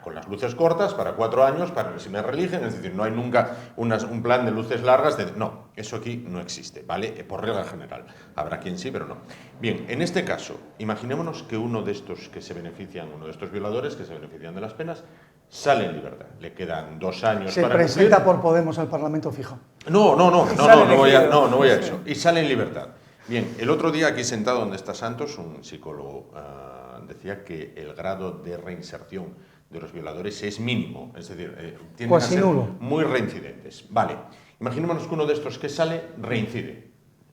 S1: con las luces cortas, para 4 años, para que se me reeligen. Es decir, no hay nunca un plan de luces largas. No, eso aquí no existe, ¿vale? Por regla general. Habrá quien sí, pero no. Bien, en este caso, imaginémonos que uno de estos que se benefician, uno de estos violadores que se benefician de las penas, sale en libertad. Le quedan 2 años
S6: Se
S1: para
S6: presenta
S1: cumplir.
S6: por Podemos al Parlamento fijo.
S1: No
S4: sale
S1: voy
S4: elegido.
S1: a eso. Y sale en libertad. Bien, el otro día aquí sentado donde está Santos, un psicólogo decía que el grado de reinserción de los violadores es mínimo, es decir, tienden
S6: Pues
S1: a ser
S6: nulo.
S1: muy reincidentes. Vale, imaginémonos que uno de estos que sale reincide.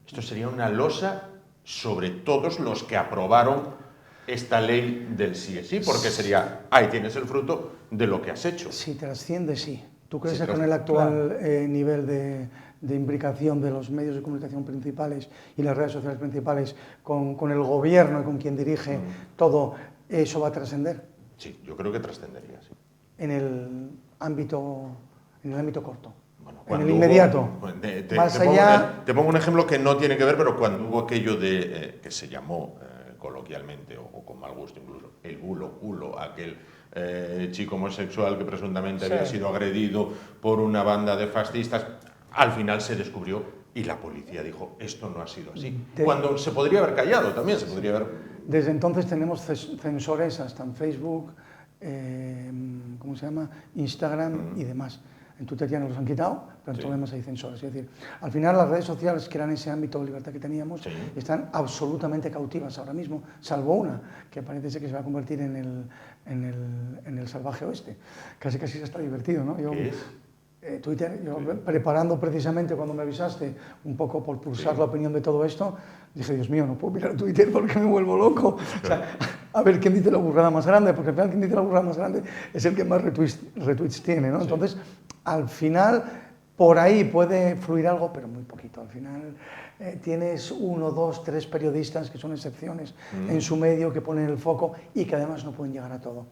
S1: Esto sería una losa sobre todos los que aprobaron esta ley del sí es sí, porque sería, ahí tienes el fruto de lo que has hecho.
S6: Si trasciende, sí. ¿Tú crees
S1: Sí,
S6: que con el actual nivel de imbricación de los medios de comunicación principales y las redes sociales principales con el gobierno y con quien dirige todo, eso va a trascender?
S1: Sí, yo creo que trascendería, sí.
S6: En el ámbito corto.
S1: Bueno,
S6: en
S1: cuando
S6: el inmediato.
S1: hubo-
S6: Más allá.
S1: te pongo un ejemplo que no tiene que ver, pero cuando hubo aquello de que se llamó coloquialmente o con mal gusto incluso el bulo culo, aquel chico homosexual que presuntamente había sido agredido por una banda de fascistas, al final se descubrió y la policía dijo esto no ha sido así. Cuando se podría haber callado también, se podría haber.
S6: Desde entonces tenemos censores hasta en Facebook, ¿cómo se llama? Instagram y demás. En Twitter ya nos los han quitado, pero en todo lo demás hay censores. Es decir, al final las redes sociales, que eran ese ámbito de libertad que teníamos, están absolutamente cautivas ahora mismo, salvo una, que parece ser que se va a convertir en el salvaje oeste. Casi se está divertido, ¿no?
S1: ¿Qué es?
S6: Twitter, yo preparando precisamente cuando me avisaste un poco por pulsar la opinión de todo esto, dije, Dios mío, no puedo mirar Twitter porque me vuelvo loco. O sea, a ver quién dice la burrada más grande, porque al final quien dice la burrada más grande es el que más retweets tiene, ¿no? Entonces, al final, por ahí puede fluir algo, pero muy poquito. Al final tienes 1, 2, 3 periodistas que son excepciones en su medio, que ponen el foco y que además no pueden llegar a todo.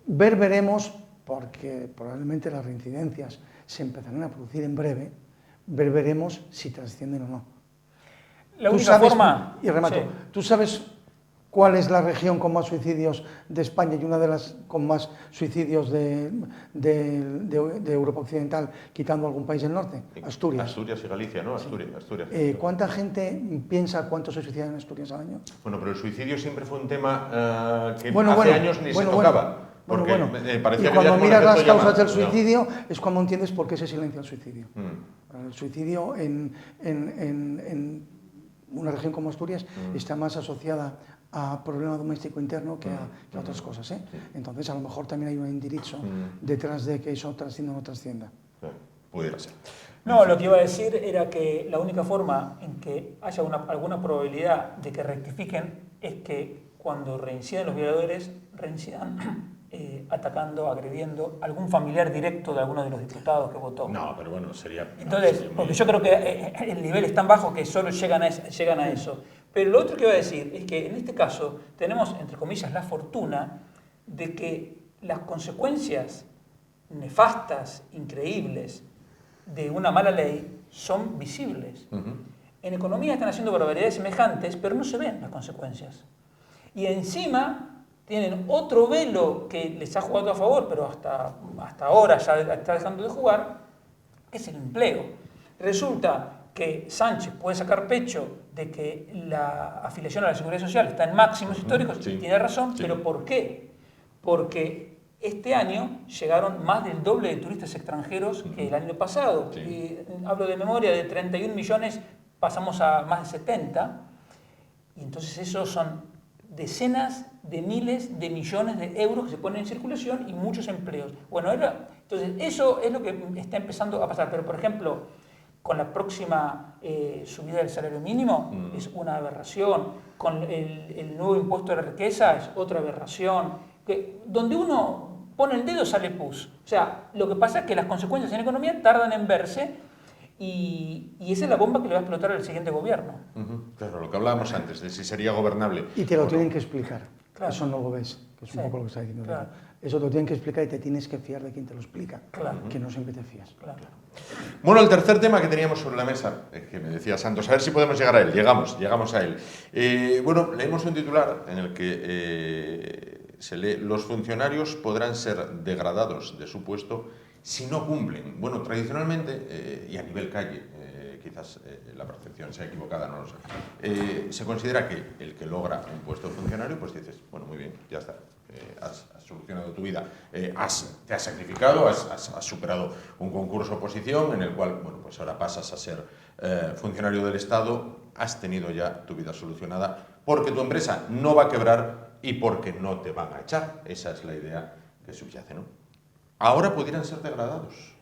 S6: Veremos, porque probablemente las reincidencias se empezarán a producir en breve, veremos si trascienden o no.
S4: La única forma...
S6: Y remato,
S4: Sí.
S6: ¿tú sabes cuál es la región con más suicidios de España y una de las con más suicidios de Europa Occidental, quitando algún país del norte? Asturias.
S1: Asturias y Galicia, ¿no? Asturias.
S6: ¿Cuánta gente piensa cuántos se suicidan en Asturias al año?
S1: Bueno, pero el suicidio siempre fue un tema que
S6: Bueno,
S1: hace años ni se tocaba. Porque parecía
S6: y
S1: que
S6: cuando
S1: había
S6: miras las
S1: efecto
S6: causas del
S1: llamada.
S6: suicidio es cuando entiendes por qué se silencia el suicidio. El suicidio en una región como Asturias está más asociada a problema doméstico interno que a otras cosas, ¿eh? Entonces a lo mejor también hay un indirizo detrás de que eso trascienda o no trascienda.
S1: Pudiera ser.
S4: No, lo que iba a decir era que la única forma en que haya alguna probabilidad de que rectifiquen es que cuando reincidan los violadores, reincidan atacando, agrediendo a algún familiar directo de alguno de los diputados que votó.
S1: No, pero bueno, sería...
S4: Entonces, porque yo creo que el nivel es tan bajo que solo llegan a eso. Pero lo otro que iba a decir es que en este caso tenemos, entre comillas, la fortuna de que las consecuencias nefastas, increíbles, de una mala ley son visibles. En economía están haciendo barbaridades semejantes, pero no se ven las consecuencias. Y encima tienen otro velo que les ha jugado a favor, pero hasta ahora ya está dejando de jugar, que es el empleo. Resulta que Sánchez puede sacar pecho de que la afiliación a la Seguridad Social está en máximos históricos, y tiene razón, pero ¿por qué? Porque este año llegaron más del doble de turistas extranjeros que el año pasado. Y hablo de memoria, de 31 millones pasamos a más de 70, y entonces esos son decenas de miles de millones de euros que se ponen en circulación y muchos empleos. Bueno, entonces eso es lo que está empezando a pasar. Pero, por ejemplo, con la próxima subida del salario mínimo es una aberración. Con el nuevo impuesto de la riqueza es otra aberración. Donde uno pone el dedo sale pus. O sea, lo que pasa es que las consecuencias en economía tardan en verse y esa es la bomba que le va a explotar al siguiente gobierno.
S1: Claro, lo que hablábamos antes, de si sería gobernable.
S6: Y te lo
S1: o no.
S6: tienen que explicar.
S4: Claro.
S6: Eso no lo ves, que es un
S4: Sí,
S6: poco lo que está diciendo.
S4: claro.
S6: Eso te lo tienen que explicar y te tienes que fiar de quien te lo explica,
S4: Claro.
S6: que no siempre te fías.
S4: Claro.
S1: Bueno, el tercer tema que teníamos sobre la mesa, que me decía Santos, a ver si podemos llegar a él. Llegamos a él. Bueno, leemos un titular en el que se lee: los funcionarios podrán ser degradados de su puesto si no cumplen. Bueno, tradicionalmente, y a nivel calle, quizás la percepción sea equivocada, no lo sé, se considera que el que logra un puesto de funcionario, pues dices, bueno, muy bien, ya está, has solucionado tu vida, te has sacrificado, has superado un concurso oposición en el cual, bueno, pues ahora pasas a ser funcionario del Estado, has tenido ya tu vida solucionada, porque tu empresa no va a quebrar y porque no te van a echar. Esa es la idea que subyace, ¿no? Ahora pudieran ser degradados,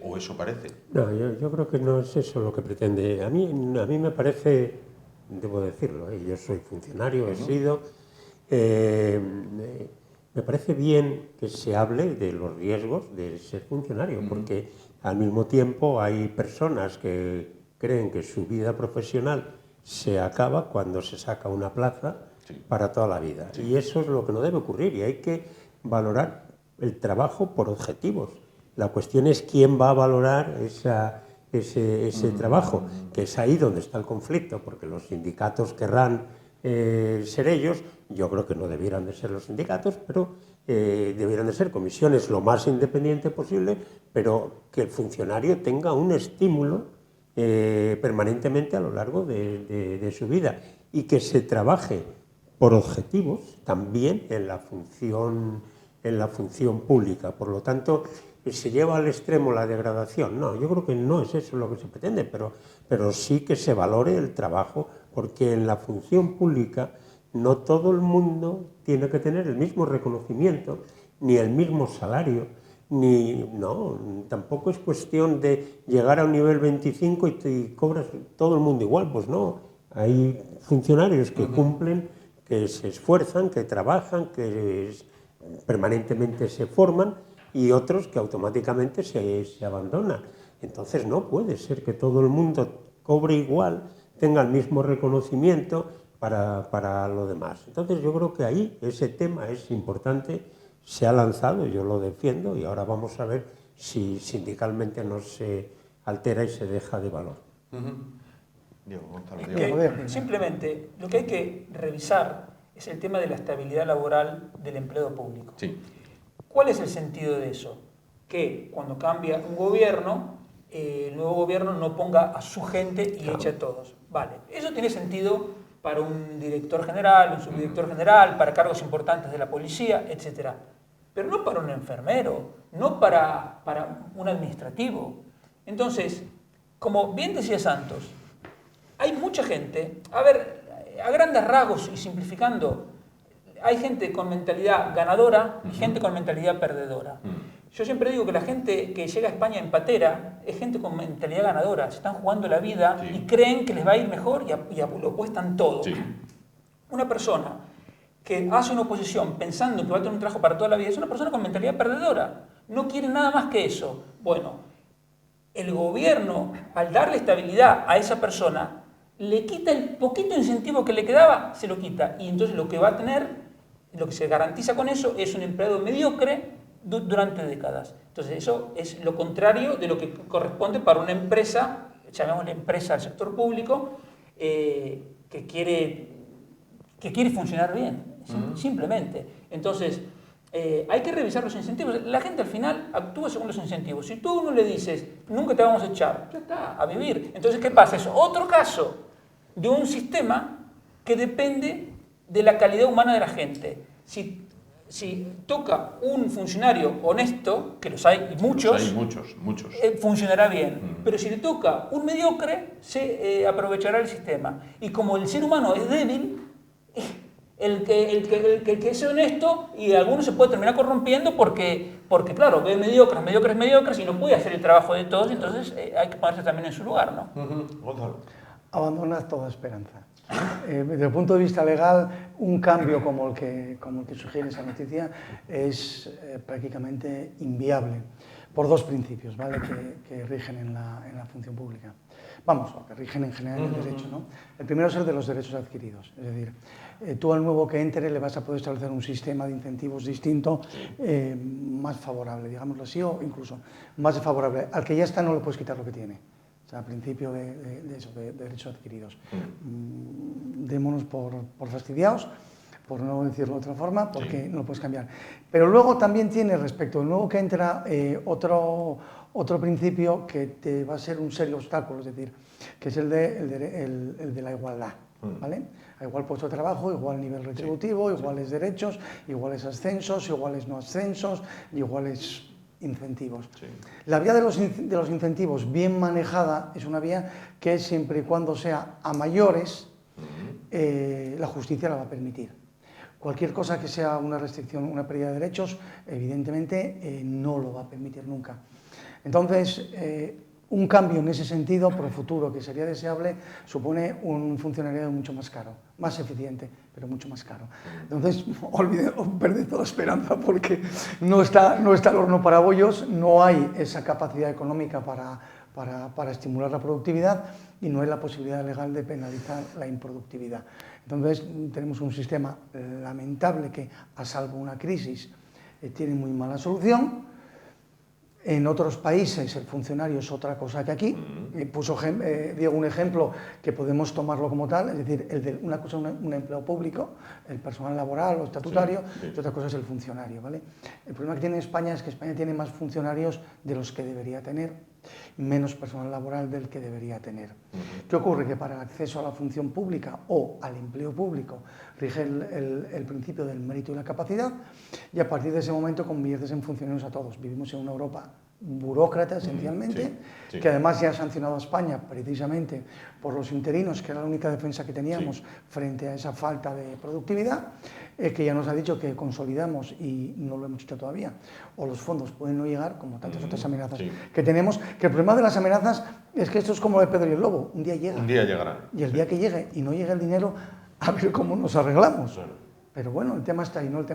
S1: o eso parece.
S5: No, yo creo que no es eso lo que pretende. A mí me parece, debo decirlo, yo soy funcionario, he sido, me parece bien que se hable de los riesgos de ser funcionario, porque al mismo tiempo hay personas que creen que su vida profesional se acaba cuando se saca una plaza para toda la vida. Y eso es lo que no debe ocurrir, y hay que valorar el trabajo por objetivos. La cuestión es quién va a valorar ese trabajo, que es ahí donde está el conflicto, porque los sindicatos querrán ser ellos. Yo creo que no debieran de ser los sindicatos, pero debieran de ser comisiones lo más independiente posible, pero que el funcionario tenga un estímulo permanentemente a lo largo de su vida, y que se trabaje por objetivos también en la función pública. Por lo tanto, se lleva al extremo la degradación. No, yo creo que no es eso lo que se pretende, pero sí que se valore el trabajo, porque en la función pública no todo el mundo tiene que tener el mismo reconocimiento, ni el mismo salario, tampoco es cuestión de llegar a un nivel 25 y cobras todo el mundo igual. Pues no, hay funcionarios que cumplen, que se esfuerzan, que trabajan, que permanentemente se forman, y otros que automáticamente se abandonan. Entonces no puede ser que todo el mundo cobre igual, tenga el mismo reconocimiento para lo demás. Entonces yo creo que ahí ese tema es importante, se ha lanzado, yo lo defiendo, y ahora vamos a ver si sindicalmente no se altera y se deja de valor.
S4: Simplemente lo que hay que revisar es el tema de la estabilidad laboral del empleo público.
S1: Sí.
S4: ¿Cuál es el sentido de eso? Que cuando cambia un gobierno, el nuevo gobierno no ponga a su gente y eche a todos. Vale, eso tiene sentido para un director general, un subdirector general, para cargos importantes de la policía, etc. Pero no para un enfermero, no para un administrativo. Entonces, como bien decía Santos, hay mucha gente, a grandes rasgos y simplificando, hay gente con mentalidad ganadora y gente con mentalidad perdedora. Yo siempre digo que la gente que llega a España en patera es gente con mentalidad ganadora, se están jugando la vida y creen que les va a ir mejor y lo apuestan todo. Sí. Una persona que hace una oposición pensando que va a tener un trabajo para toda la vida es una persona con mentalidad perdedora, no quiere nada más que eso. Bueno, el gobierno, al darle estabilidad a esa persona, le quita el poquito incentivo que le quedaba, se lo quita, y entonces lo que va a tener, lo que se garantiza con eso, es un empleado mediocre durante décadas. Entonces eso es lo contrario de lo que corresponde para una empresa, llamémosle empresa del sector público, que quiere funcionar bien, simplemente. Entonces, hay que revisar los incentivos. La gente al final actúa según los incentivos. Si tú a uno le dices, nunca te vamos a echar, ya está, a vivir. Entonces, ¿qué pasa? Es otro caso de un sistema que depende de la calidad humana de la gente. Si toca un funcionario honesto, que los hay y muchos, funcionará bien. Pero si le toca un mediocre, se aprovechará el sistema. Y como el ser humano es débil, el que es honesto, y algunos se puede terminar corrompiendo porque claro, ve mediocres y no puede hacer el trabajo de todos, entonces hay que ponerse también en su lugar, ¿no?
S6: Abandonas toda esperanza. Desde el punto de vista legal, un cambio como el que sugiere esa noticia es prácticamente inviable, por dos principios, ¿vale? que rigen en la función pública. Vamos, que rigen en general el derecho, ¿no? El primero es el de los derechos adquiridos, es decir, tú al nuevo que entre le vas a poder establecer un sistema de incentivos distinto, más favorable, digámoslo así, o incluso más favorable. Al que ya está no le puedes quitar lo que tiene. O sea, al principio de derechos adquiridos. Démonos por fastidiados, por no decirlo de otra forma, porque no lo puedes cambiar. Pero luego también tiene, respecto al nuevo que entra, otro principio que te va a ser un serio obstáculo, es decir, que es el de la igualdad, ¿vale? A igual puesto de trabajo, igual nivel retributivo, iguales derechos, iguales ascensos, iguales no ascensos, iguales incentivos. Sí. La vía de los incentivos bien manejada es una vía que siempre y cuando sea a mayores, la justicia la va a permitir. Cualquier cosa que sea una restricción, una pérdida de derechos, evidentemente no lo va a permitir nunca. Entonces, un cambio en ese sentido, por el futuro, que sería deseable, supone un funcionariado mucho más caro, más eficiente, pero mucho más caro. Entonces, perded toda esperanza porque no está el horno para bollos, no hay esa capacidad económica para estimular la productividad y no hay la posibilidad legal de penalizar la improductividad. Entonces, tenemos un sistema lamentable que, a salvo una crisis, tiene muy mala solución. En otros países el funcionario es otra cosa que aquí. Puso Diego un ejemplo que podemos tomarlo como tal, es decir, una cosa es un empleo público, el personal laboral o estatutario, y otra cosa es el funcionario, ¿vale? El problema que tiene España es que España tiene más funcionarios de los que debería tener, menos personal laboral del que debería tener. ¿Qué ocurre? Que para el acceso a la función pública o al empleo público rige el principio del mérito y la capacidad, y a partir de ese momento conviertes en funcionarios a todos. Vivimos en una Europa burócrata esencialmente, que además ya ha sancionado a España precisamente por los interinos, que era la única defensa que teníamos frente a esa falta de productividad, que ya nos ha dicho que consolidamos y no lo hemos hecho todavía, o los fondos pueden no llegar, como tantas otras amenazas que tenemos, que el problema de las amenazas es que esto es como el Pedro y el Lobo, un día llega.
S1: Un día llegará.
S6: Y el día que llegue y no llegue el dinero, a ver cómo nos arreglamos. Pero bueno, el tema está ahí, ¿no? El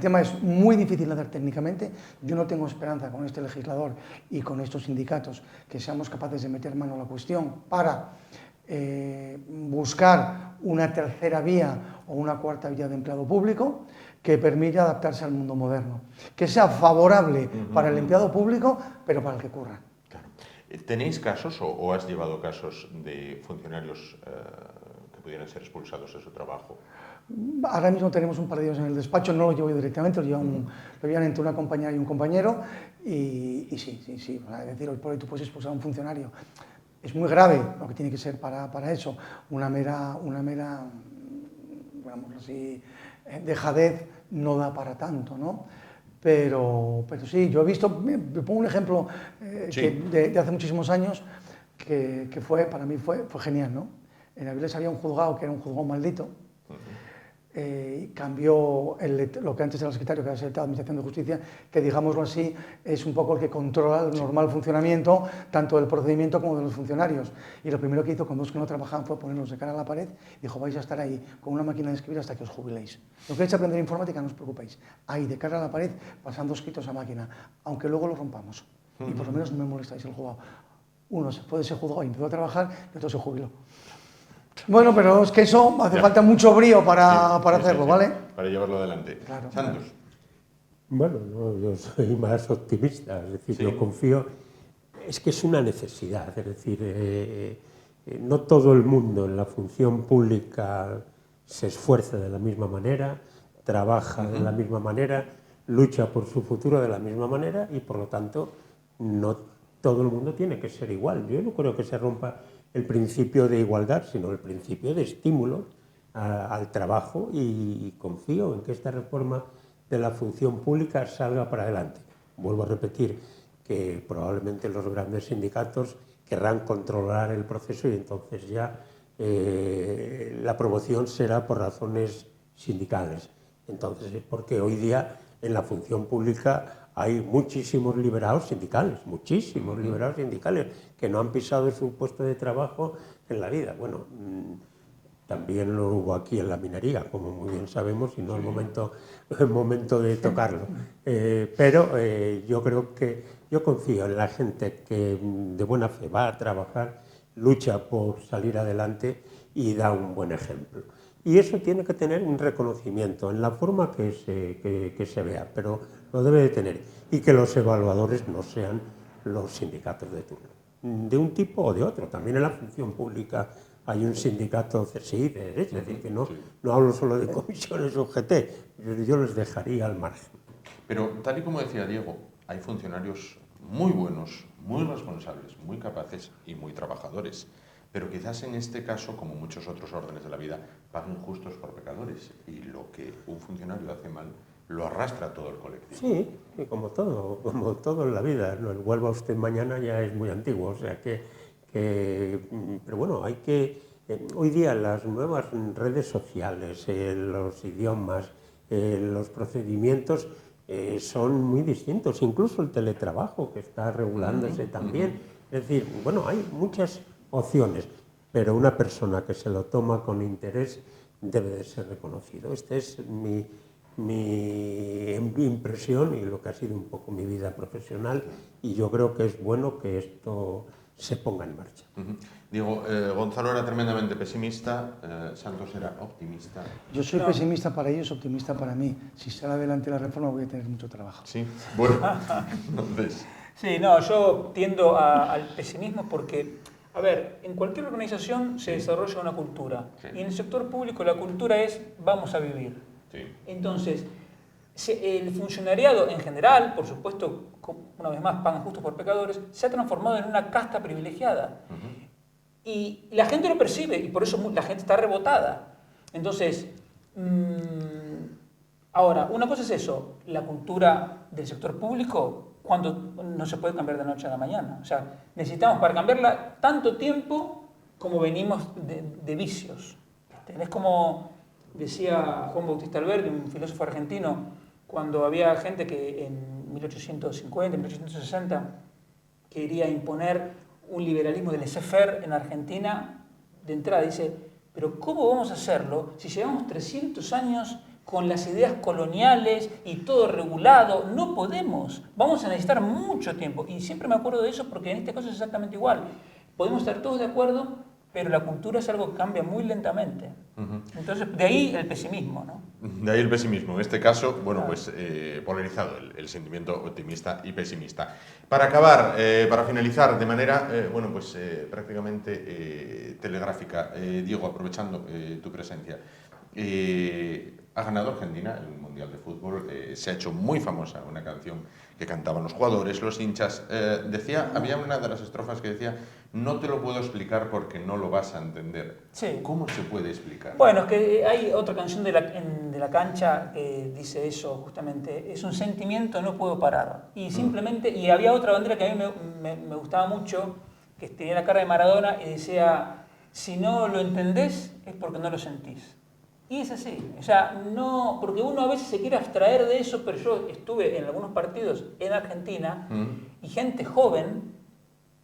S6: tema es muy difícil de hacer técnicamente. Yo no tengo esperanza con este legislador y con estos sindicatos que seamos capaces de meter mano a la cuestión para buscar una tercera vía o una cuarta vía de empleado público que permita adaptarse al mundo moderno, que sea favorable para el empleado público, pero para el que curra.
S1: Claro. ¿Tenéis casos o has llevado casos de funcionarios que pudieran ser expulsados de su trabajo?
S6: Ahora mismo tenemos un par de ellos en el despacho, no lo llevo yo directamente, lo llevan entre una compañera y un compañero, y sí. Es decir, hoy por hoy tú puedes expulsar a un funcionario. Es muy grave lo que tiene que ser para eso, una mera digamos así, dejadez no da para tanto, ¿no? Pero sí, yo he visto, me pongo un ejemplo de hace muchísimos años, que para mí fue genial, ¿no? En Avilés había un juzgado que era un juzgado maldito. Cambió lo que antes era el secretario, que era el secretario de Administración de Justicia, que digámoslo así, es un poco el que controla el normal funcionamiento tanto del procedimiento como de los funcionarios. Y lo primero que hizo con dos que no trabajaban fue ponerlos de cara a la pared y dijo: vais a estar ahí con una máquina de escribir hasta que os jubiléis. No queréis aprender informática, no os preocupéis. Ahí, de cara a la pared, pasando escritos a máquina, aunque luego lo rompamos. Y por lo menos no me molestáis el juzgado. Uno se fue de ese juzgado y empezó a trabajar y otro se jubiló. Bueno, pero es que eso hace falta mucho brío para hacerlo, ¿vale?
S1: Para llevarlo adelante.
S6: Claro.
S1: Santos.
S5: Bueno, no, yo soy más optimista, es decir, yo confío, es que es una necesidad, es decir, no todo el mundo en la función pública se esfuerza de la misma manera, trabaja de la misma manera, lucha por su futuro de la misma manera y por lo tanto no todo el mundo tiene que ser igual. Yo no creo que se rompa el principio de igualdad, sino el principio de estímulo al trabajo, y confío en que esta reforma de la función pública salga para adelante. Vuelvo a repetir que probablemente los grandes sindicatos querrán controlar el proceso y entonces ya la promoción será por razones sindicales. Entonces, porque hoy día en la función pública hay muchísimos liberados sindicales, muchísimos liberados sindicales que no han pisado su puesto de trabajo en la vida. Bueno, también lo hubo aquí en la minería, como muy bien sabemos, y no es el momento de tocarlo. Pero yo creo que yo confío en la gente que de buena fe va a trabajar, lucha por salir adelante y da un buen ejemplo. Y eso tiene que tener un reconocimiento en la forma que se vea, pero lo debe de tener. Y que los evaluadores no sean los sindicatos de turno, de un tipo o de otro. También en la función pública hay un sindicato CSI, es decir, que no hablo solo de comisiones UGT, yo les dejaría al margen.
S1: Pero tal y como decía Diego, hay funcionarios muy buenos, muy responsables, muy capaces y muy trabajadores. Pero quizás en este caso, como muchos otros órdenes de la vida, paguen justos por pecadores. Y lo que un funcionario hace mal, lo arrastra a todo el colectivo.
S5: Sí, y como todo en la vida, ¿no? El vuelva usted mañana ya es muy antiguo, o sea pero bueno, hay que... hoy día las nuevas redes sociales, los idiomas, los procedimientos son muy distintos, incluso el teletrabajo que está regulándose también. Es decir, bueno, hay muchas opciones, pero una persona que se lo toma con interés debe de ser reconocido. Esta es mi impresión y lo que ha sido un poco mi vida profesional, y yo creo que es bueno que esto se ponga en marcha.
S1: Digo, Gonzalo era tremendamente pesimista, Santos era optimista.
S6: Yo soy pesimista para ellos, optimista para mí. Si sale adelante la reforma voy a tener mucho trabajo.
S1: Sí, bueno, entonces...
S4: Sí, no, yo tiendo al pesimismo porque, a ver, en cualquier organización se desarrolla una cultura. Sí. Y en el sector público la cultura es vamos a vivir. Sí. Entonces, el funcionariado en general, por supuesto, una vez más, pagan justos por pecadores, se ha transformado en una casta privilegiada. Y la gente lo percibe y por eso la gente está rebotada. Entonces, ahora, una cosa es eso, la cultura del sector público, cuando no se puede cambiar de noche a la mañana. O sea, necesitamos para cambiarla tanto tiempo como venimos de vicios. Es como decía Juan Bautista Alberdi, un filósofo argentino, cuando había gente que en 1850, 1860 quería imponer un liberalismo del laissez-faire en Argentina, de entrada dice, pero ¿cómo vamos a hacerlo si llevamos 300 años con las ideas coloniales y todo regulado? No podemos, vamos a necesitar mucho tiempo. Y siempre me acuerdo de eso porque en este caso es exactamente igual. Podemos estar todos de acuerdo, pero la cultura es algo que cambia muy lentamente. Entonces, de ahí el pesimismo, ¿no?
S1: De ahí el pesimismo. En este caso, bueno, pues polarizado el sentimiento optimista y pesimista. Para acabar, para finalizar de manera, bueno, pues prácticamente telegráfica, Diego, aprovechando tu presencia, ha ganado Argentina el Mundial de Fútbol, se ha hecho muy famosa una canción que cantaban los jugadores, los hinchas. Había una de las estrofas que decía, no te lo puedo explicar porque no lo vas a entender.
S4: Sí.
S1: ¿Cómo se puede explicar?
S4: Bueno, es que hay otra canción de la cancha que dice eso justamente, es un sentimiento, no puedo parar. Y simplemente, y había otra bandera que a mí me gustaba mucho, que tenía la cara de Maradona y decía, si no lo entendés es porque no lo sentís. Y es así, o sea, no, porque uno a veces se quiere abstraer de eso, pero yo estuve en algunos partidos en Argentina y gente joven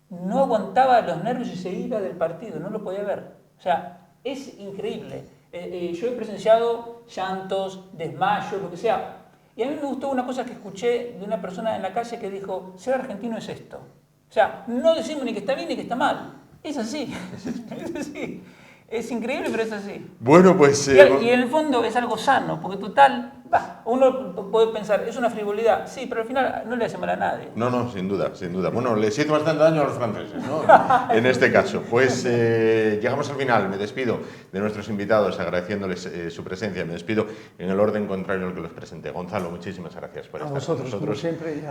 S4: no aguantaba los nervios y se iba del partido, no lo podía ver. O sea, es increíble. Yo he presenciado llantos, desmayos, lo que sea. Y a mí me gustó una cosa que escuché de una persona en la calle que dijo, ser argentino es esto. O sea, no decimos ni que está bien ni que está mal. Es así, es así. Es increíble, pero es así.
S1: Bueno, pues...
S4: Y en el fondo es algo sano, porque total, uno puede pensar, es una frivolidad, sí, pero al final no le hace mal a nadie.
S1: No, sin duda, sin duda. Bueno, les hizo bastante daño a los franceses, ¿no? En este caso. Pues llegamos al final. Me despido de nuestros invitados agradeciéndoles su presencia. Me despido en el orden contrario al que los presenté. Gonzalo, muchísimas gracias por estar con nosotros.
S6: Como siempre,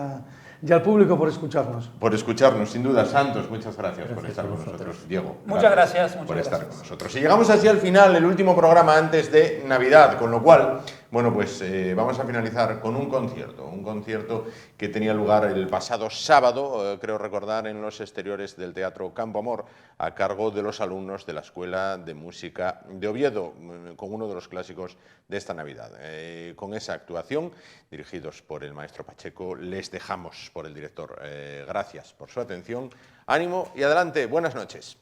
S6: y al público por escucharnos.
S1: Por escucharnos, sin duda. Santos, muchas gracias por estar con nosotros. Diego,
S4: muchas gracias
S1: por estar con nosotros. Y llegamos así al final, el último programa antes de Navidad, con lo cual, bueno, pues vamos a finalizar con un concierto que tenía lugar el pasado sábado, creo recordar, en los exteriores del Teatro Campo Amor, a cargo de los alumnos de la Escuela de Música de Oviedo, con uno de los clásicos de esta Navidad. Con esa actuación, dirigidos por el maestro Pacheco, les dejamos por el director. Gracias por su atención, ánimo y adelante, buenas noches.